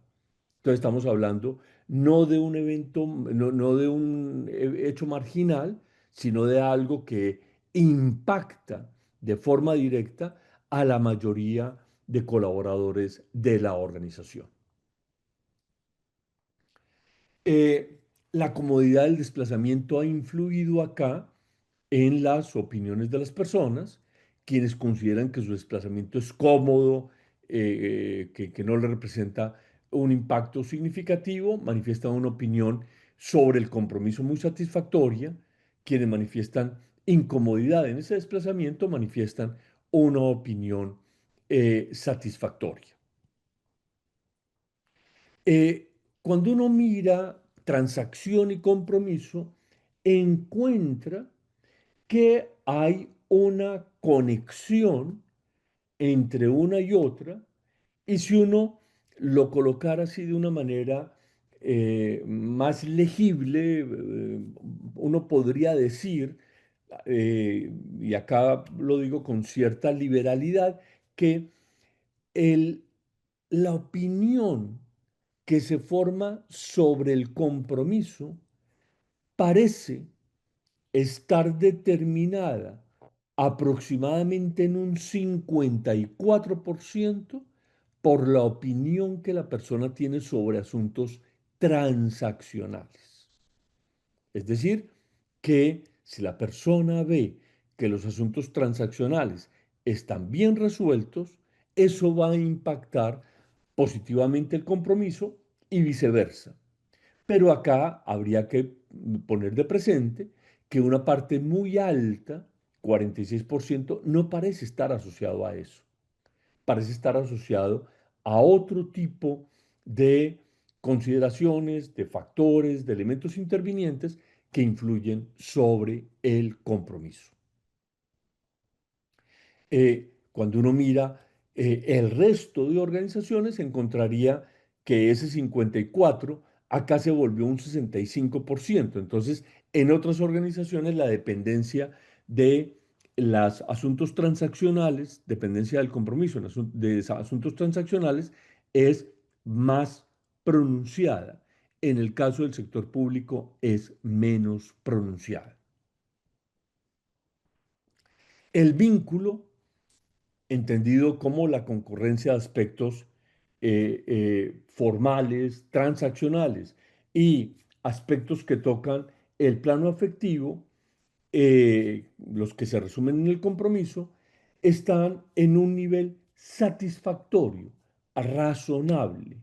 Entonces estamos hablando no de un evento, no de un hecho marginal, sino de algo que impacta de forma directa a la mayoría de colaboradores de la organización. La comodidad del desplazamiento ha influido acá en las opiniones de las personas, quienes consideran que su desplazamiento es cómodo, que no le representa un impacto significativo, manifiestan una opinión sobre el compromiso muy satisfactoria. Quienes manifiestan incomodidad en ese desplazamiento manifiestan una opinión satisfactoria. Cuando uno mira transacción y compromiso, encuentra que hay una conexión entre una y otra, y si uno lo colocara así de una manera más legible, uno podría decir, y acá lo digo con cierta liberalidad, que el, la opinión que se forma sobre el compromiso parece estar determinada aproximadamente en un 54% por la opinión que la persona tiene sobre asuntos transaccionales. Es decir, que si la persona ve que los asuntos transaccionales están bien resueltos, eso va a impactar positivamente el compromiso y viceversa. Pero acá habría que poner de presente que una parte muy alta, 46%, no parece estar asociado a eso. Parece estar asociado a otro tipo de consideraciones, de factores, de elementos intervinientes que influyen sobre el compromiso. Cuando uno mira el resto de organizaciones, encontraría que ese 54 acá se volvió un 65%. Entonces, en otras organizaciones, la dependencia de los asuntos transaccionales, dependencia del compromiso de asuntos transaccionales, es más pronunciada. En el caso del sector público, es menos pronunciada. El vínculo entendido como la concurrencia de aspectos formales, transaccionales y aspectos que tocan el plano afectivo, los que se resumen en el compromiso, están en un nivel satisfactorio, razonable,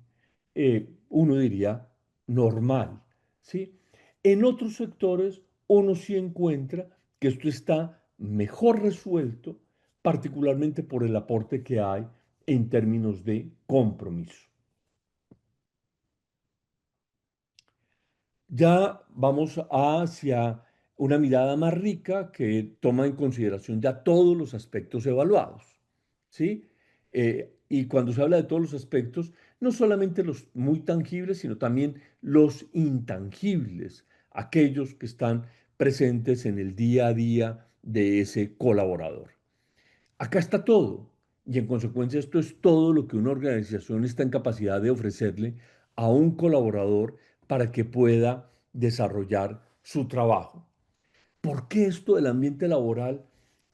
uno diría normal, ¿sí? En otros sectores uno sí encuentra que esto está mejor resuelto, particularmente por el aporte que hay en términos de compromiso. Ya vamos hacia una mirada más rica que toma en consideración ya todos los aspectos evaluados, ¿sí? Y cuando se habla de todos los aspectos, no solamente los muy tangibles, sino también los intangibles, aquellos que están presentes en el día a día de ese colaborador. Acá está todo. Y en consecuencia esto es todo lo que una organización está en capacidad de ofrecerle a un colaborador para que pueda desarrollar su trabajo. ¿Por qué esto del ambiente laboral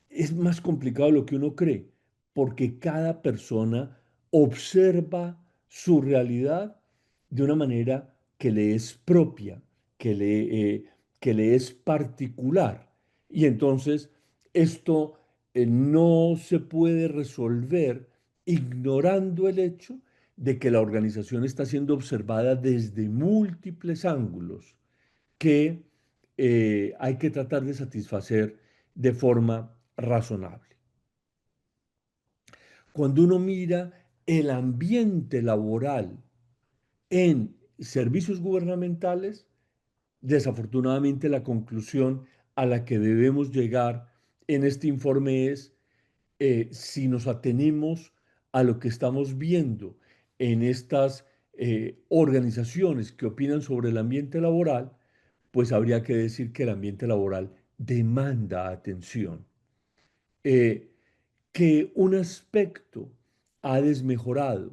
es más complicado de lo que uno cree? Porque cada persona observa su realidad de una manera que le es propia, que le, eh, que le es particular. Y entonces esto no se puede resolver ignorando el hecho de que la organización está siendo observada desde múltiples ángulos que hay que tratar de satisfacer de forma razonable. Cuando uno mira el ambiente laboral en servicios gubernamentales, desafortunadamente la conclusión a la que debemos llegar en este informe es, si nos atenemos a lo que estamos viendo en estas organizaciones que opinan sobre el ambiente laboral, pues habría que decir que el ambiente laboral demanda atención. Eh, que un aspecto ha desmejorado,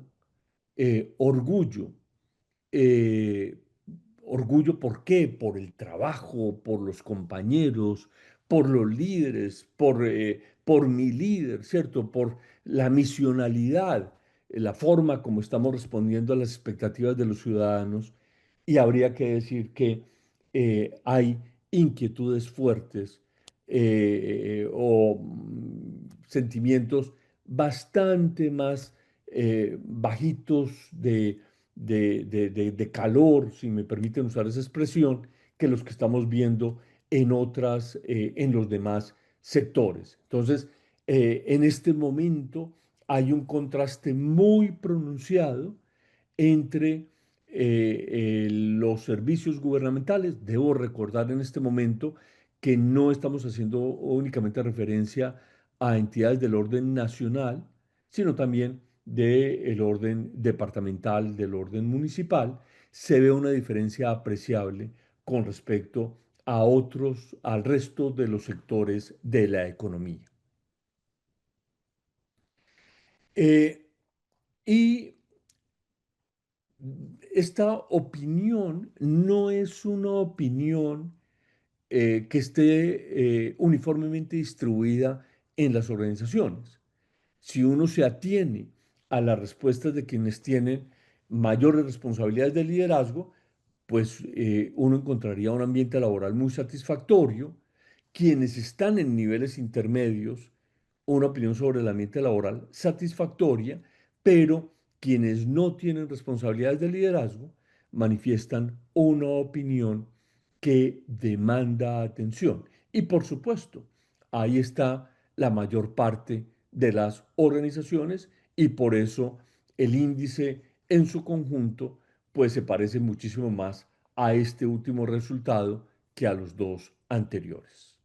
orgullo, eh, orgullo, ¿por qué? Por el trabajo, por los compañeros, por los líderes, por mi líder, ¿cierto? Por la misionalidad, la forma como estamos respondiendo a las expectativas de los ciudadanos. Y habría que decir que hay inquietudes fuertes o sentimientos bastante más bajitos de calor, si me permiten usar esa expresión, que los que estamos viendo en los demás sectores. Entonces, en este momento hay un contraste muy pronunciado entre los servicios gubernamentales. Debo recordar en este momento que no estamos haciendo únicamente referencia a entidades del orden nacional, sino también del orden departamental, del orden municipal. Se ve una diferencia apreciable con respecto a al resto de los sectores de la economía. Eh, y esta opinión no es una opinión que esté uniformemente distribuida en las organizaciones. Si uno se atiene a las respuestas de quienes tienen mayores responsabilidades de liderazgo, pues uno encontraría un ambiente laboral muy satisfactorio. Quienes están en niveles intermedios, una opinión sobre el ambiente laboral satisfactoria, pero quienes no tienen responsabilidades de liderazgo manifiestan una opinión que demanda atención. Y por supuesto, ahí está la mayor parte de las organizaciones y por eso el índice en su conjunto pues se parece muchísimo más a este último resultado que a los dos anteriores.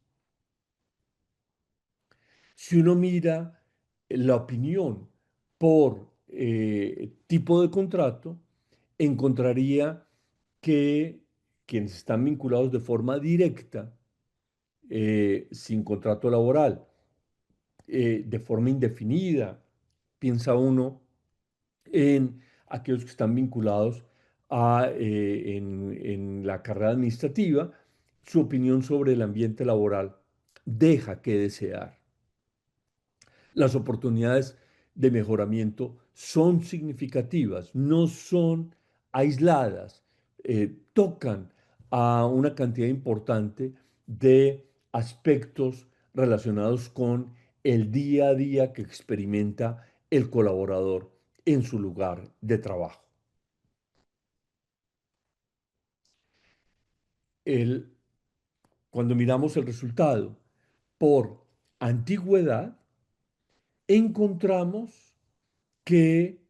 Si uno mira la opinión por tipo de contrato, encontraría que quienes están vinculados de forma directa, sin contrato laboral, de forma indefinida, piensa uno en aquellos que están vinculados en la carrera administrativa, su opinión sobre el ambiente laboral deja que desear. Las oportunidades de mejoramiento son significativas, no son aisladas, tocan a una cantidad importante de aspectos relacionados con el día a día que experimenta el colaborador en su lugar de trabajo. El, Cuando miramos el resultado por antigüedad, encontramos que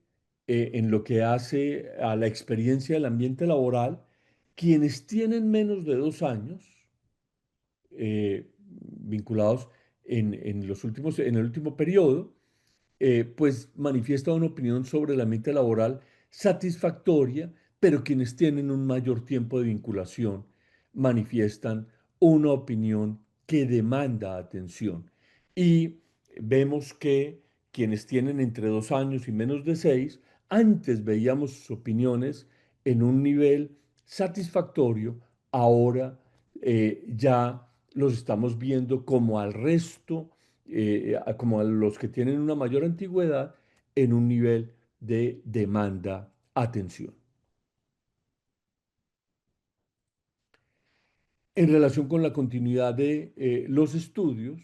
en lo que hace a la experiencia del ambiente laboral, quienes tienen menos de 2 años vinculados en el último periodo, pues manifiesta una opinión sobre el ambiente laboral satisfactoria, pero quienes tienen un mayor tiempo de vinculación manifiestan una opinión que demanda atención. Y vemos que quienes tienen entre 2 años y menos de 6, antes veíamos sus opiniones en un nivel satisfactorio, ahora ya los estamos viendo como al resto, como a los que tienen una mayor antigüedad, en un nivel de demanda atención. En relación con la continuidad de los estudios,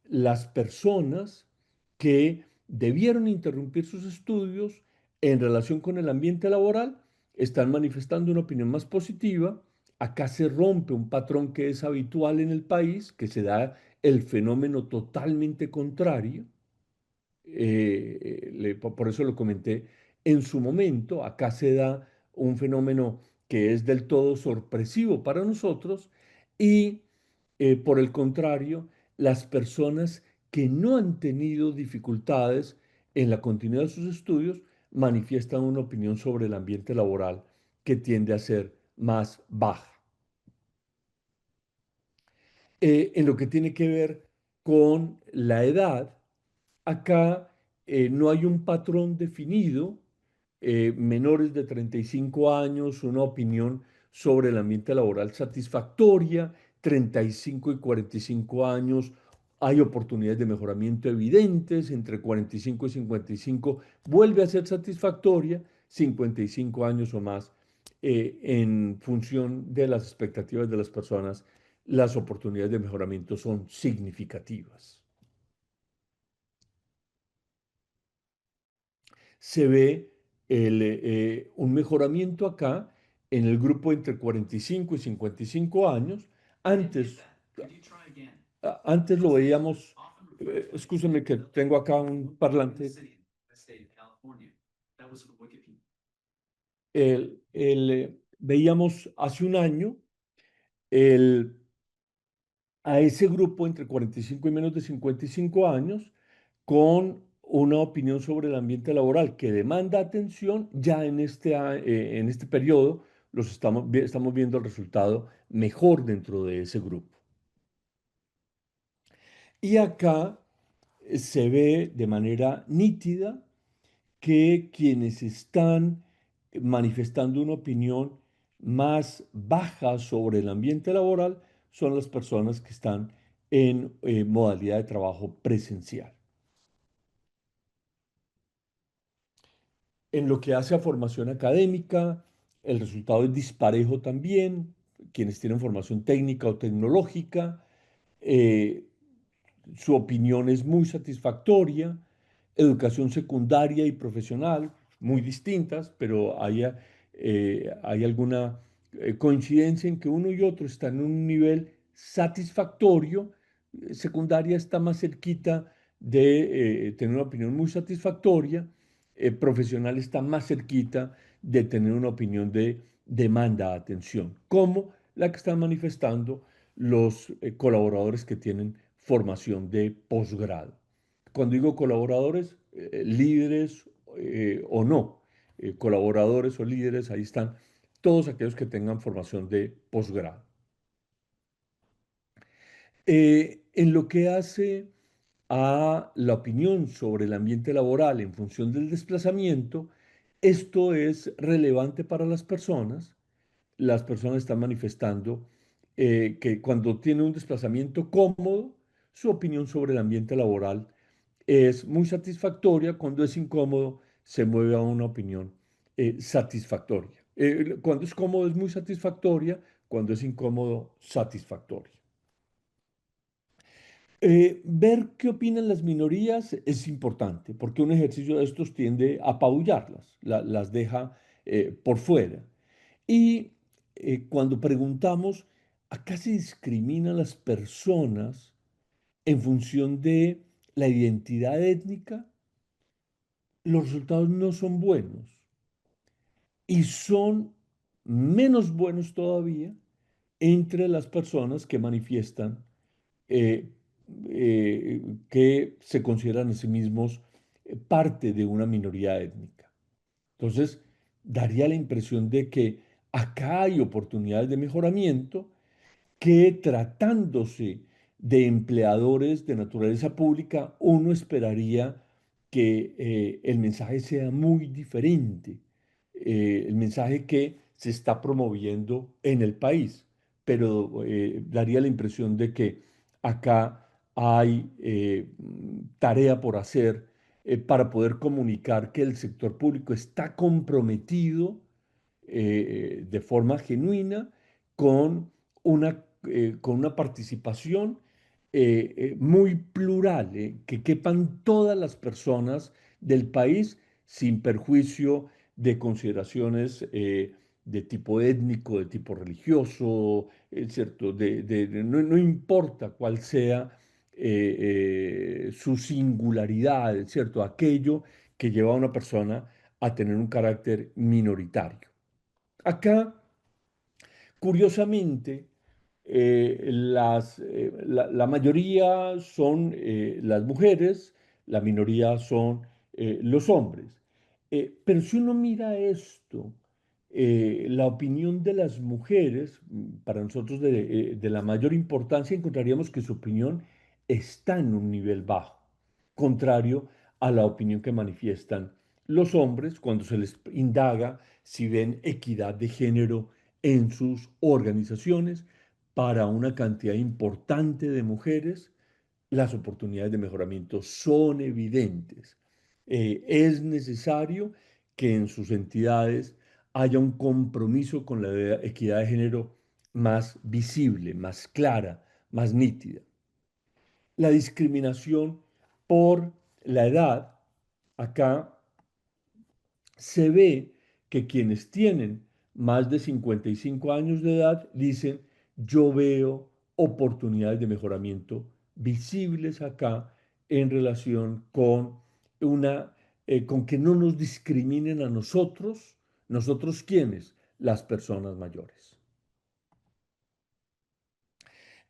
las personas que debieron interrumpir sus estudios en relación con el ambiente laboral están manifestando una opinión más positiva. Acá se rompe un patrón que es habitual en el país, que se da el fenómeno totalmente contrario. Por eso lo comenté en su momento. Acá se da un fenómeno que es del todo sorpresivo para nosotros y por el contrario, las personas que no han tenido dificultades en la continuidad de sus estudios manifiestan una opinión sobre el ambiente laboral que tiende a ser más baja. En lo que tiene que ver con la edad, acá no hay un patrón definido. Menores de 35 años, una opinión sobre el ambiente laboral satisfactoria. 35 y 45 años, hay oportunidades de mejoramiento evidentes. Entre 45 y 55 vuelve a ser satisfactoria. 55 años o más, en función de las expectativas de las personas, las oportunidades de mejoramiento son significativas. Se ve un mejoramiento acá en el grupo entre 45 y 55 años. Antes, antes lo veíamos, escúchame que tengo acá un parlante. Veíamos hace un año el, a ese grupo entre 45 y menos de 55 años con una opinión sobre el ambiente laboral que demanda atención. Ya en este periodo estamos viendo el resultado mejor dentro de ese grupo. Y acá se ve de manera nítida que quienes están manifestando una opinión más baja sobre el ambiente laboral son las personas que están en modalidad de trabajo presencial. En lo que hace a formación académica, el resultado es disparejo también. Quienes tienen formación técnica o tecnológica, eh, su opinión es muy satisfactoria. Educación secundaria y profesional, muy distintas, pero hay alguna coincidencia en que uno y otro están en un nivel satisfactorio. Secundaria está más cerquita de tener una opinión muy satisfactoria. Profesional está más cerquita de tener una opinión de demanda de atención, como la que están manifestando los colaboradores que tienen formación de posgrado. Cuando digo colaboradores, líderes o no, colaboradores o líderes, ahí están todos aquellos que tengan formación de posgrado. En lo que hace a la opinión sobre el ambiente laboral en función del desplazamiento, esto es relevante para las personas. Las personas están manifestando que cuando tiene un desplazamiento cómodo, su opinión sobre el ambiente laboral es muy satisfactoria. Cuando es incómodo, se mueve a una opinión satisfactoria. Cuando es cómodo es muy satisfactoria, cuando es incómodo, satisfactoria. Ver qué opinan las minorías es importante, porque un ejercicio de estos tiende a apabullarlas, las deja por fuera. Y cuando preguntamos, ¿acá se discrimina a las personas en función de la identidad étnica? Los resultados no son buenos y son menos buenos todavía entre las personas que manifiestan eh, que se consideran a sí mismos parte de una minoría étnica. Entonces, daría la impresión de que acá hay oportunidades de mejoramiento, que tratándose de empleadores de naturaleza pública, uno esperaría que el mensaje sea muy diferente, el mensaje que se está promoviendo en el país, pero daría la impresión de que acá hay tarea por hacer para poder comunicar que el sector público está comprometido de forma genuina con con una participación muy plural, que quepan todas las personas del país sin perjuicio de consideraciones de tipo étnico, de tipo religioso, ¿cierto? No, no importa cuál sea su singularidad, ¿cierto? Aquello que lleva a una persona a tener un carácter minoritario. Acá, curiosamente, la mayoría son las mujeres, la minoría son los hombres. Pero si uno mira esto, la opinión de las mujeres, para nosotros de la mayor importancia, encontraríamos que su opinión está en un nivel bajo, contrario a la opinión que manifiestan los hombres cuando se les indaga si ven equidad de género en sus organizaciones. Para una cantidad importante de mujeres, las oportunidades de mejoramiento son evidentes. Es necesario que en sus entidades haya un compromiso con la equidad de género más visible, más clara, más nítida. La discriminación por la edad, acá se ve que quienes tienen más de 55 años de edad dicen, yo veo oportunidades de mejoramiento visibles acá en relación con con que no nos discriminen a nosotros. ¿Nosotros quiénes? Las personas mayores.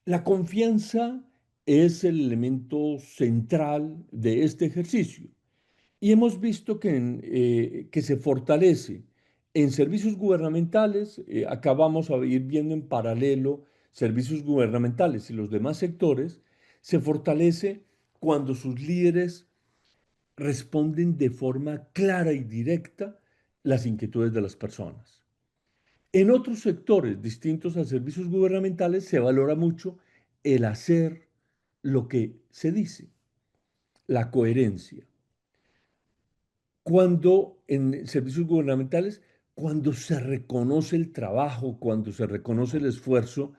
La confianza es el elemento central de este ejercicio y hemos visto que se fortalece en servicios gubernamentales. Acá vamos a ir viendo en paralelo servicios gubernamentales y los demás sectores. Se fortalece cuando sus líderes responden de forma clara y directa las inquietudes de las personas. En otros sectores distintos a servicios gubernamentales se valora mucho el hacer lo que se dice, la coherencia. Cuando en servicios gubernamentales, cuando se reconoce el trabajo, cuando se reconoce el esfuerzo,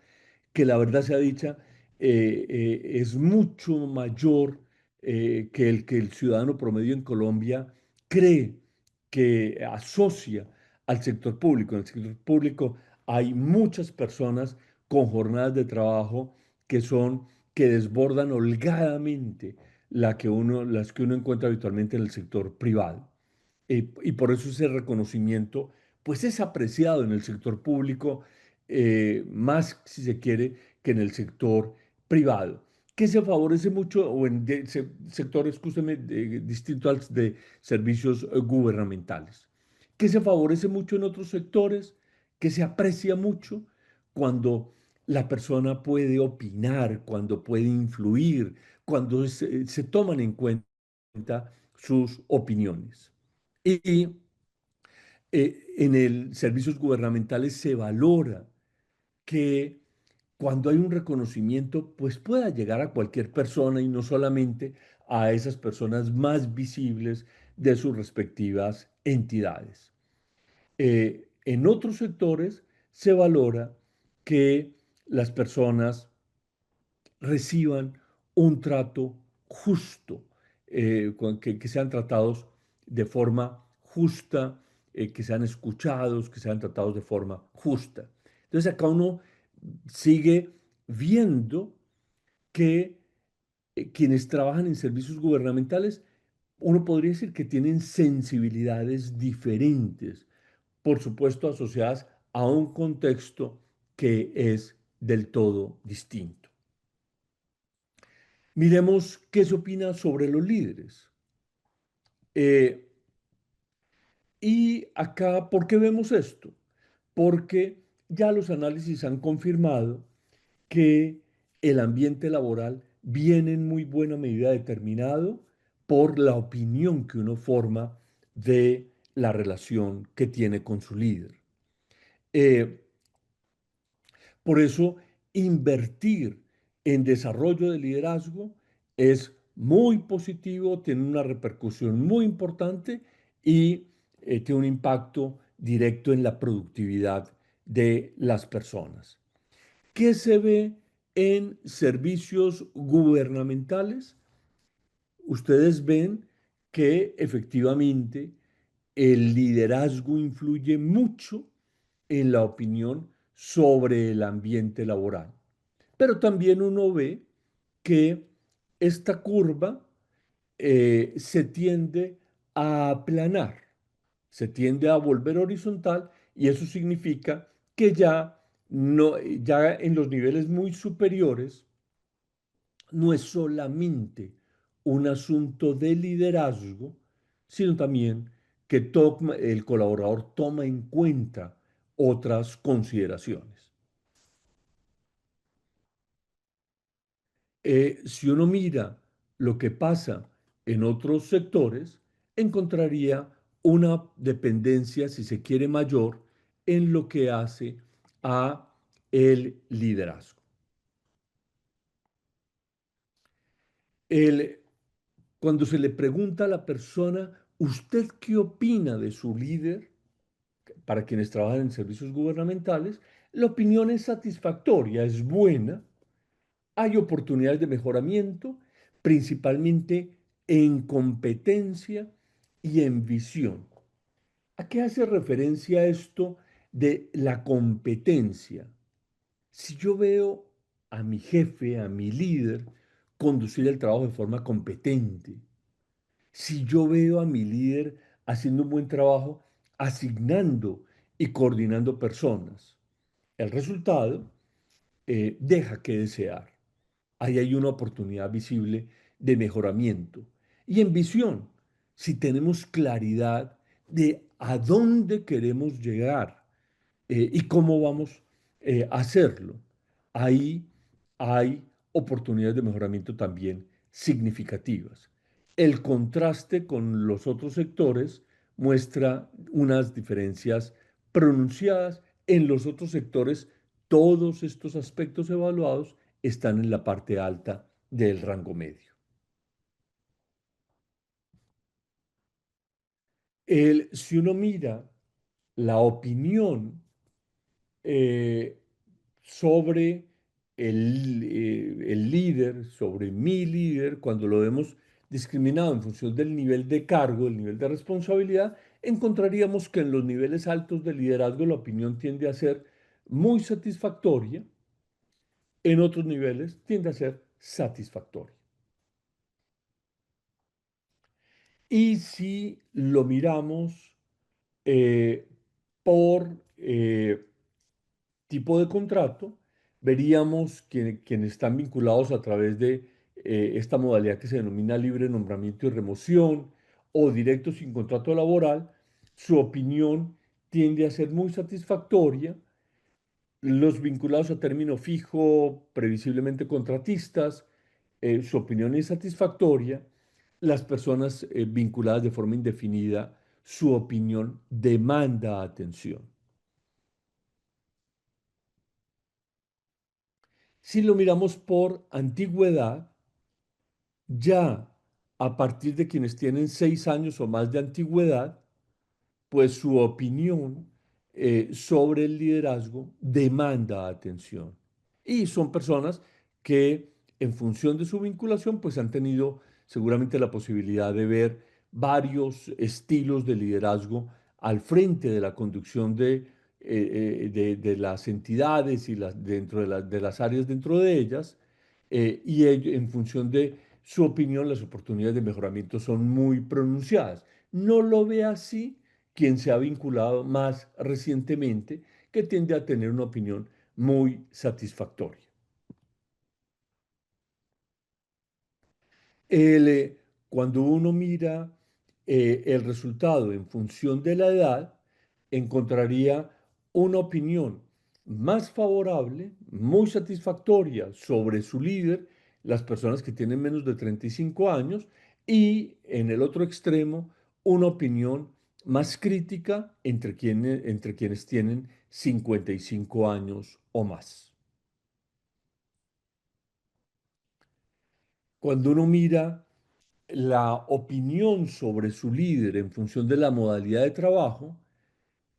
que la verdad sea dicha, es mucho mayor que el ciudadano promedio en Colombia cree, que asocia al sector público. En el sector público hay muchas personas con jornadas de trabajo que son, que desbordan holgadamente las que uno encuentra habitualmente en el sector privado. Y por eso ese reconocimiento, pues es apreciado en el sector público, más, si se quiere, que en el sector privado, que se favorece mucho, o en sectores justamente distintos al de servicios gubernamentales, que se favorece mucho en otros sectores, que se aprecia mucho cuando la persona puede opinar, cuando puede influir, cuando se toman en cuenta sus opiniones. Y en el servicios gubernamentales se valora que cuando hay un reconocimiento, pues pueda llegar a cualquier persona y no solamente a esas personas más visibles de sus respectivas entidades. En otros sectores se valora que las personas reciban un trato justo, que sean tratados de forma justa, que sean escuchados, que sean tratados de forma justa. Entonces acá uno sigue viendo que quienes trabajan en servicios gubernamentales, uno podría decir que tienen sensibilidades diferentes, por supuesto asociadas a un contexto que es del todo distinto. Miremos qué se opina sobre los líderes. Eh, y acá, ¿por qué vemos esto? Porque ya los análisis han confirmado que el ambiente laboral viene en muy buena medida determinado por la opinión que uno forma de la relación que tiene con su líder. Eh, Por eso, invertir en desarrollo de liderazgo es muy positivo, tiene una repercusión muy importante y tiene un impacto directo en la productividad de las personas. ¿Qué se ve en servicios gubernamentales? Ustedes ven que efectivamente el liderazgo influye mucho en la opinión sobre el ambiente laboral. Pero también uno ve que esta curva se tiende a aplanar, se tiende a volver horizontal y eso significa que ya, no, ya en los niveles muy superiores no es solamente un asunto de liderazgo, sino también que el colaborador toma en cuenta otras consideraciones. Si uno mira lo que pasa en otros sectores, encontraría una dependencia, si se quiere, mayor en lo que hace a el liderazgo. El, Cuando se le pregunta a la persona, ¿usted qué opina de su líder? Para quienes trabajan en servicios gubernamentales, la opinión es satisfactoria, es buena. Hay oportunidades de mejoramiento, principalmente en competencia y en visión. ¿A qué hace referencia esto de la competencia? Si yo veo a mi jefe, a mi líder, conducir el trabajo de forma competente, si yo veo a mi líder haciendo un buen trabajo, asignando y coordinando personas, el resultado deja que desear. Ahí hay una oportunidad visible de mejoramiento. Y en visión, si tenemos claridad de a dónde queremos llegar y cómo vamos a hacerlo, ahí hay oportunidades de mejoramiento también significativas. El contraste con los otros sectores muestra unas diferencias pronunciadas. En los otros sectores, todos estos aspectos evaluados están en la parte alta del rango medio. Si uno mira la opinión eh, sobre el líder, sobre mi líder, cuando lo vemos discriminado en función del nivel de cargo, el nivel de responsabilidad, encontraríamos que en los niveles altos de liderazgo la opinión tiende a ser muy satisfactoria, en otros niveles tiende a ser satisfactoria. Y si lo miramos eh, por tipo de contrato, veríamos quienes están vinculados a través de esta modalidad que se denomina libre nombramiento y remoción o directo sin contrato laboral, su opinión tiende a ser muy satisfactoria. Los vinculados a término fijo, previsiblemente contratistas, su opinión es satisfactoria. Las personas vinculadas de forma indefinida, su opinión demanda atención. Si lo miramos por antigüedad, ya a partir de quienes tienen 6 años o más de antigüedad, pues su opinión sobre el liderazgo demanda atención. Y son personas que en función de su vinculación, pues han tenido seguramente la posibilidad de ver varios estilos de liderazgo al frente de la conducción de las entidades y dentro de las áreas dentro de ellas, en función de su opinión, las oportunidades de mejoramiento son muy pronunciadas. No lo ve así quien se ha vinculado más recientemente, que tiende a tener una opinión muy satisfactoria. El, eh, Cuando uno mira el resultado en función de la edad, encontraría una opinión más favorable, muy satisfactoria sobre su líder, las personas que tienen menos de 35 años, y en el otro extremo, una opinión más crítica entre quienes tienen 55 años o más. Cuando uno mira la opinión sobre su líder en función de la modalidad de trabajo,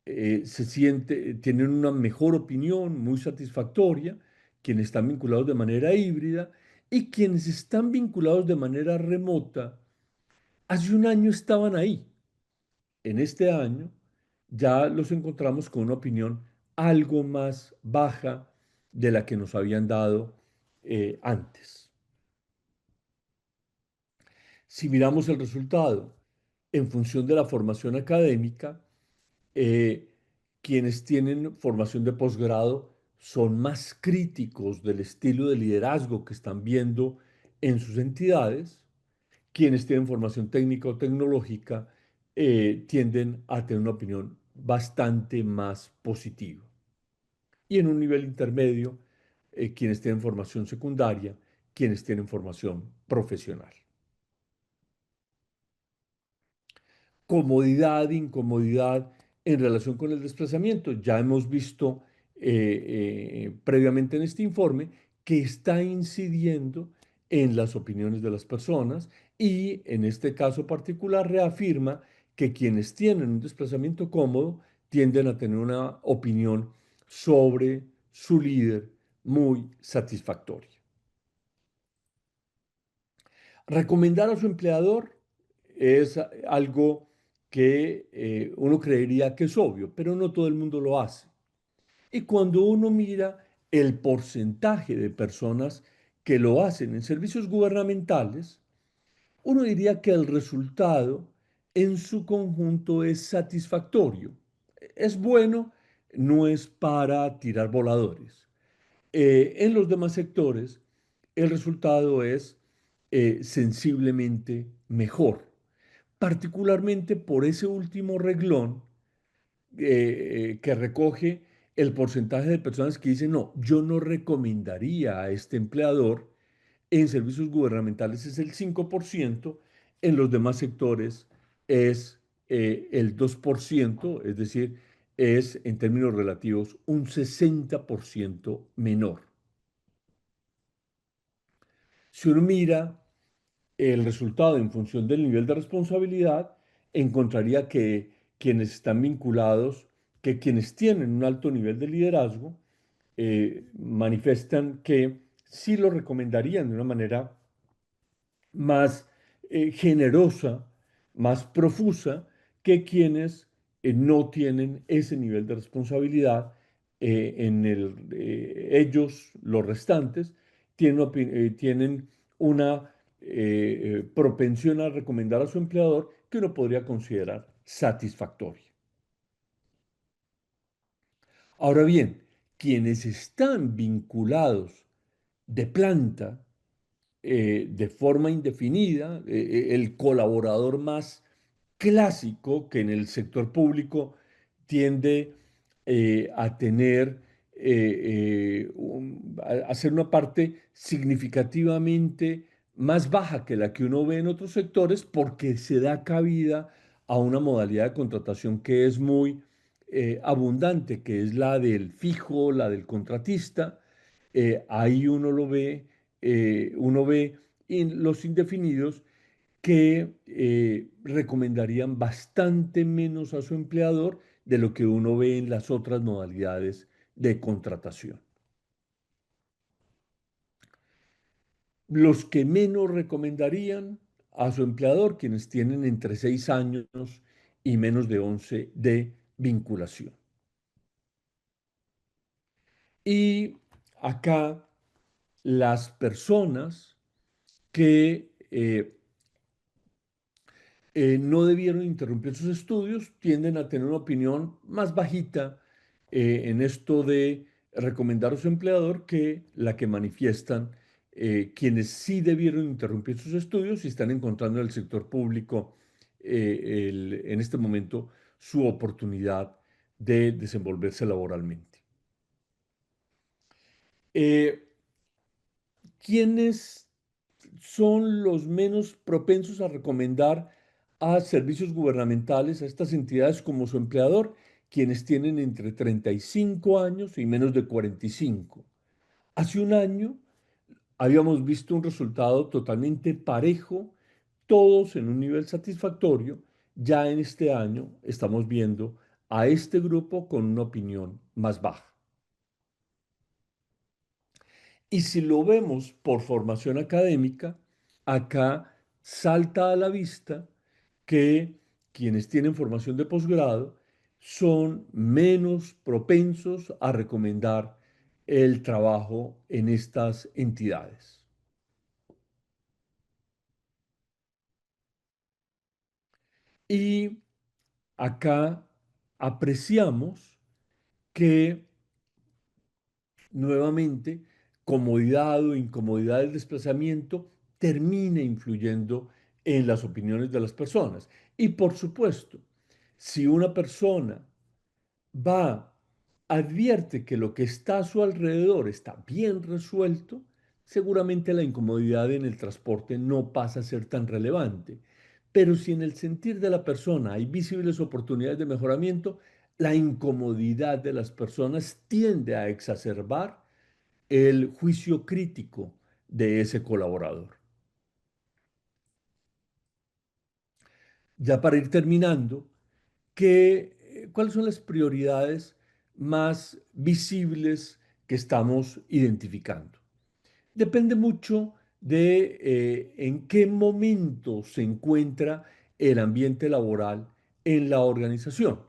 tienen una mejor opinión, muy satisfactoria, quienes están vinculados de manera híbrida y quienes están vinculados de manera remota, hace un año estaban ahí. En este año ya los encontramos con una opinión algo más baja de la que nos habían dado antes. Si miramos el resultado en función de la formación académica, eh, quienes tienen formación de posgrado son más críticos del estilo de liderazgo que están viendo en sus entidades. Quienes tienen formación técnica o tecnológica tienden a tener una opinión bastante más positiva. Y en un nivel intermedio, quienes tienen formación secundaria, quienes tienen formación profesional. Comodidad, incomodidad en relación con el desplazamiento. Ya hemos visto previamente en este informe que está incidiendo en las opiniones de las personas y en este caso particular reafirma que quienes tienen un desplazamiento cómodo tienden a tener una opinión sobre su líder muy satisfactoria. Recomendar a su empleador es algo que uno creería que es obvio, pero no todo el mundo lo hace. Y cuando uno mira el porcentaje de personas que lo hacen en servicios gubernamentales, uno diría que el resultado en su conjunto es satisfactorio. Es bueno, no es para tirar voladores. En los demás sectores, el resultado es sensiblemente mejor, particularmente por ese último reglón que recoge el porcentaje de personas que dicen, no, yo no recomendaría a este empleador. En servicios gubernamentales es el 5%, en los demás sectores es el 2%, es decir, es en términos relativos un 60% menor. Si uno mira el resultado en función del nivel de responsabilidad, encontraría que quienes están vinculados, que quienes tienen un alto nivel de liderazgo, manifiestan que sí lo recomendarían de una manera más generosa, más profusa que quienes no tienen ese nivel de responsabilidad. Ellos, los restantes, tienen una propensión a recomendar a su empleador que uno podría considerar satisfactoria. Ahora bien, quienes están vinculados de planta de forma indefinida, el colaborador más clásico que en el sector público tiende a tener, a ser una parte significativamente más baja que la que uno ve en otros sectores porque se da cabida a una modalidad de contratación que es muy abundante, que es la del fijo, la del contratista. Ahí uno ve en los indefinidos que recomendarían bastante menos a su empleador de lo que uno ve en las otras modalidades de contratación. Los que menos recomendarían a su empleador, quienes tienen entre 6 años y menos de 11 de vinculación. Y acá las personas que no debieron interrumpir sus estudios, tienden a tener una opinión más bajita en esto de recomendar a su empleador que la que manifiestan quienes sí debieron interrumpir sus estudios y están encontrando en el sector público en este momento su oportunidad de desenvolverse laboralmente. Eh, ¿Quiénes son los menos propensos a recomendar a servicios gubernamentales, a estas entidades como su empleador? Quienes tienen entre 35 años y menos de 45. Hace un año habíamos visto un resultado totalmente parejo, todos en un nivel satisfactorio. Ya en este año estamos viendo a este grupo con una opinión más baja. Y si lo vemos por formación académica, acá salta a la vista que quienes tienen formación de posgrado son menos propensos a recomendar el trabajo en estas entidades. Y acá apreciamos que nuevamente comodidad o incomodidad del desplazamiento termina influyendo en las opiniones de las personas. Y por supuesto, si una persona va, advierte que lo que está a su alrededor está bien resuelto, seguramente la incomodidad en el transporte no pasa a ser tan relevante. Pero si en el sentir de la persona hay visibles oportunidades de mejoramiento, la incomodidad de las personas tiende a exacerbar el juicio crítico de ese colaborador. Ya para ir terminando, ¿cuáles son las prioridades más visibles que estamos identificando? Depende mucho de en qué momento se encuentra el ambiente laboral en la organización.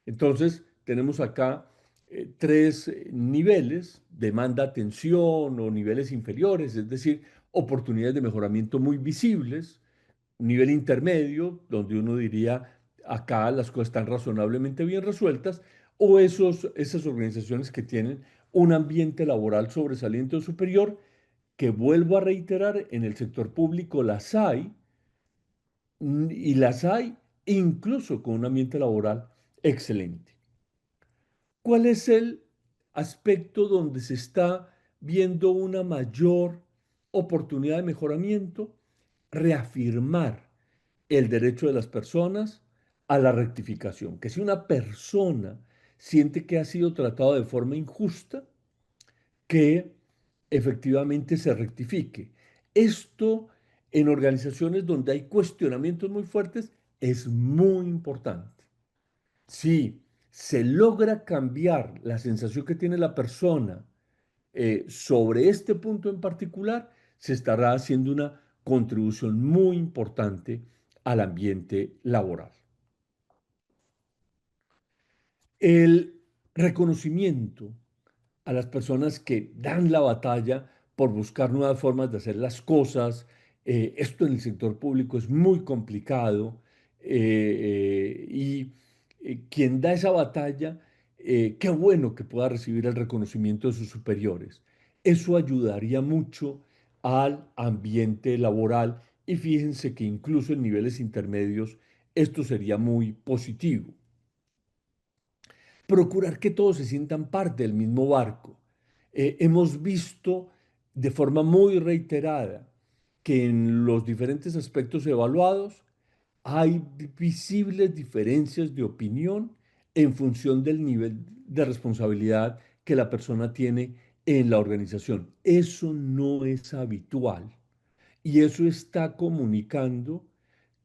Entonces, tenemos acá tres niveles: demanda atención o niveles inferiores, es decir, oportunidades de mejoramiento muy visibles; nivel intermedio, donde uno diría, acá las cosas están razonablemente bien resueltas; o esas organizaciones que tienen un ambiente laboral sobresaliente o superior, que vuelvo a reiterar, en el sector público las hay, y las hay incluso con un ambiente laboral excelente. ¿Cuál es el aspecto donde se está viendo una mayor oportunidad de mejoramiento? Reafirmar el derecho de las personas a la rectificación. Que si una persona siente que ha sido tratado de forma injusta, que efectivamente se rectifique. Esto, en organizaciones donde hay cuestionamientos muy fuertes, es muy importante. Si se logra cambiar la sensación que tiene la persona sobre este punto en particular, se estará haciendo una contribución muy importante al ambiente laboral. El reconocimiento a las personas que dan la batalla por buscar nuevas formas de hacer las cosas. Esto en el sector público es muy complicado, y quien da esa batalla, qué bueno que pueda recibir el reconocimiento de sus superiores. Eso ayudaría mucho al ambiente laboral, y fíjense que incluso en niveles intermedios esto sería muy positivo. Procurar que todos se sientan parte del mismo barco. Hemos visto de forma muy reiterada que en los diferentes aspectos evaluados hay visibles diferencias de opinión en función del nivel de responsabilidad que la persona tiene en la organización. Eso no es habitual, y eso está comunicando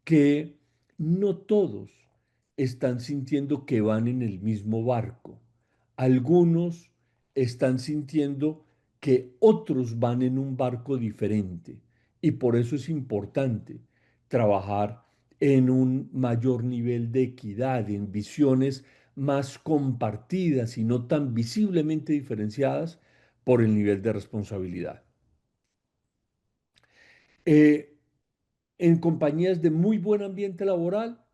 que no todos están sintiendo que van en el mismo barco. Algunos están sintiendo que otros van en un barco diferente, y por eso es importante trabajar en un mayor nivel de equidad, en visiones más compartidas y no tan visiblemente diferenciadas por el nivel de responsabilidad. Eh, en compañías de muy buen ambiente laboral,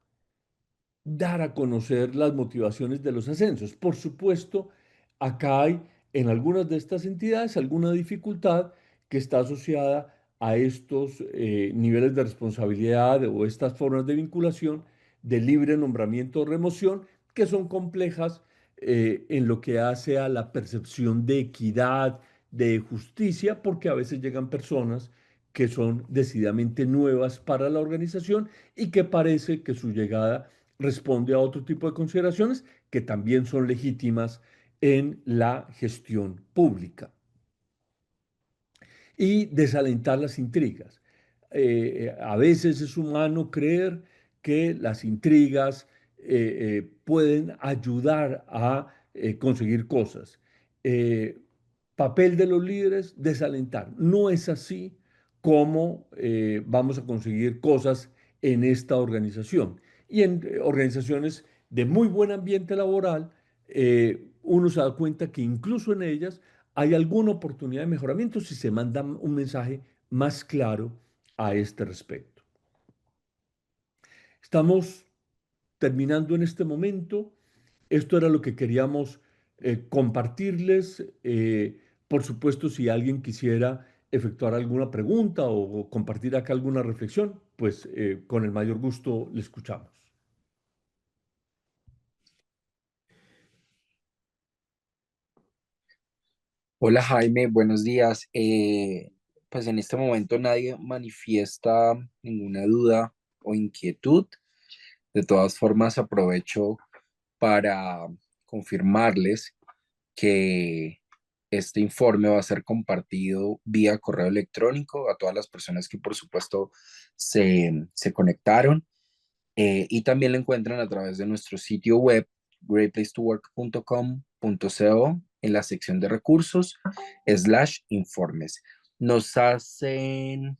dar a conocer las motivaciones de los ascensos. Por supuesto, acá hay en algunas de estas entidades alguna dificultad que está asociada a estos niveles de responsabilidad o estas formas de vinculación de libre nombramiento o remoción, que son complejas en lo que hace a la percepción de equidad, de justicia, porque a veces llegan personas que son decididamente nuevas para la organización y que parece que su llegada responde a otro tipo de consideraciones que también son legítimas en la gestión pública. Y desalentar las intrigas. A veces es humano creer que las intrigas pueden ayudar a conseguir cosas. Eh, Papel de los líderes: desalentar. No es así como vamos a conseguir cosas en esta organización. Y en organizaciones de muy buen ambiente laboral, uno se da cuenta que incluso en ellas hay alguna oportunidad de mejoramiento si se manda un mensaje más claro a este respecto. Estamos terminando en este momento. Esto era lo que queríamos compartirles. Por supuesto, si alguien quisiera efectuar alguna pregunta o compartir acá alguna reflexión, pues con el mayor gusto le escuchamos. Hola Jaime, buenos días. Pues en este momento nadie manifiesta ninguna duda o inquietud. De todas formas, aprovecho para confirmarles que este informe va a ser compartido vía correo electrónico a todas las personas que por supuesto se conectaron. Y también lo encuentran a través de nuestro sitio web greatplacetowork.com.co en la sección de recursos /informes. Nos hacen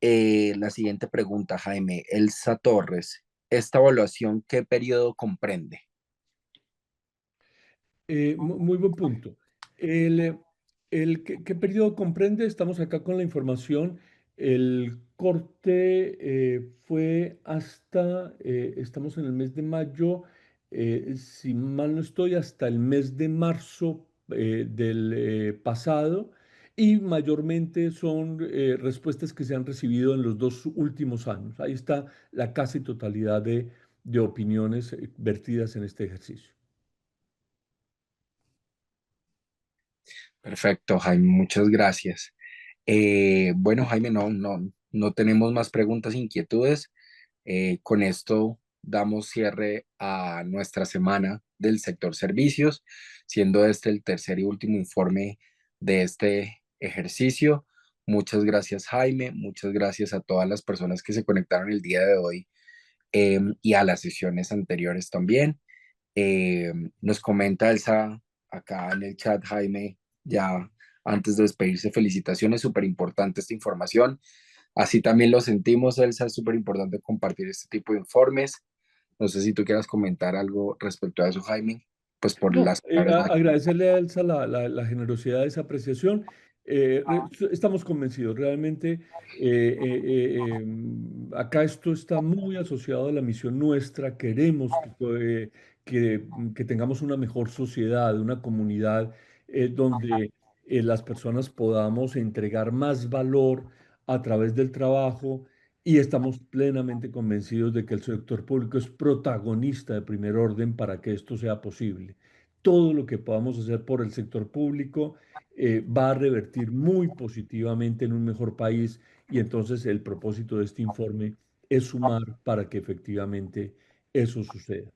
la siguiente pregunta, Jaime. Elsa Torres. ¿Esta evaluación qué periodo comprende? Muy buen punto. ¿Qué periodo comprende? Estamos acá con la información. El corte fue hasta, estamos en el mes de mayo, si mal no estoy, hasta el mes de marzo del pasado, y mayormente son respuestas que se han recibido en los 2 últimos años. Ahí está la casi totalidad de opiniones vertidas en este ejercicio. Perfecto, Jaime, muchas gracias. Bueno, Jaime, no tenemos más preguntas, inquietudes. Con esto damos cierre a nuestra semana del sector servicios, siendo este el tercer y último informe de este ejercicio. Muchas gracias, Jaime. Muchas gracias a todas las personas que se conectaron el día de hoy, y a las sesiones anteriores también. Nos comenta Elsa acá en el chat, Jaime, ya antes de despedirse, felicitaciones, súper importante esta información. Así también lo sentimos, Elsa, es súper importante compartir este tipo de informes. No sé si tú quieras comentar algo respecto a eso, Jaime, pues por No, las palabras de Jaime. agradecerle a Elsa la generosidad de esa apreciación. Estamos convencidos, realmente acá esto está muy asociado a la misión nuestra. Queremos que tengamos una mejor sociedad, una comunidad donde las personas podamos entregar más valor a través del trabajo, y estamos plenamente convencidos de que el sector público es protagonista de primer orden para que esto sea posible. Todo lo que podamos hacer por el sector público va a revertir muy positivamente en un mejor país, y entonces el propósito de este informe es sumar para que efectivamente eso suceda.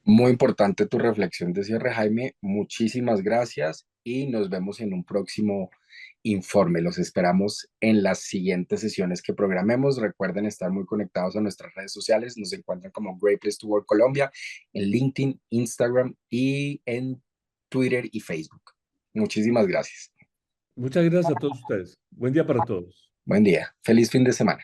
Muy importante tu reflexión de cierre, Jaime. Muchísimas gracias y nos vemos en un próximo informe. Los esperamos en las siguientes sesiones que programemos. Recuerden estar muy conectados a nuestras redes sociales. Nos encuentran como Great Place to Work Colombia en LinkedIn, Instagram y en Twitter y Facebook. Muchísimas gracias. Muchas gracias a todos ustedes. Buen día para todos. Buen día. Feliz fin de semana.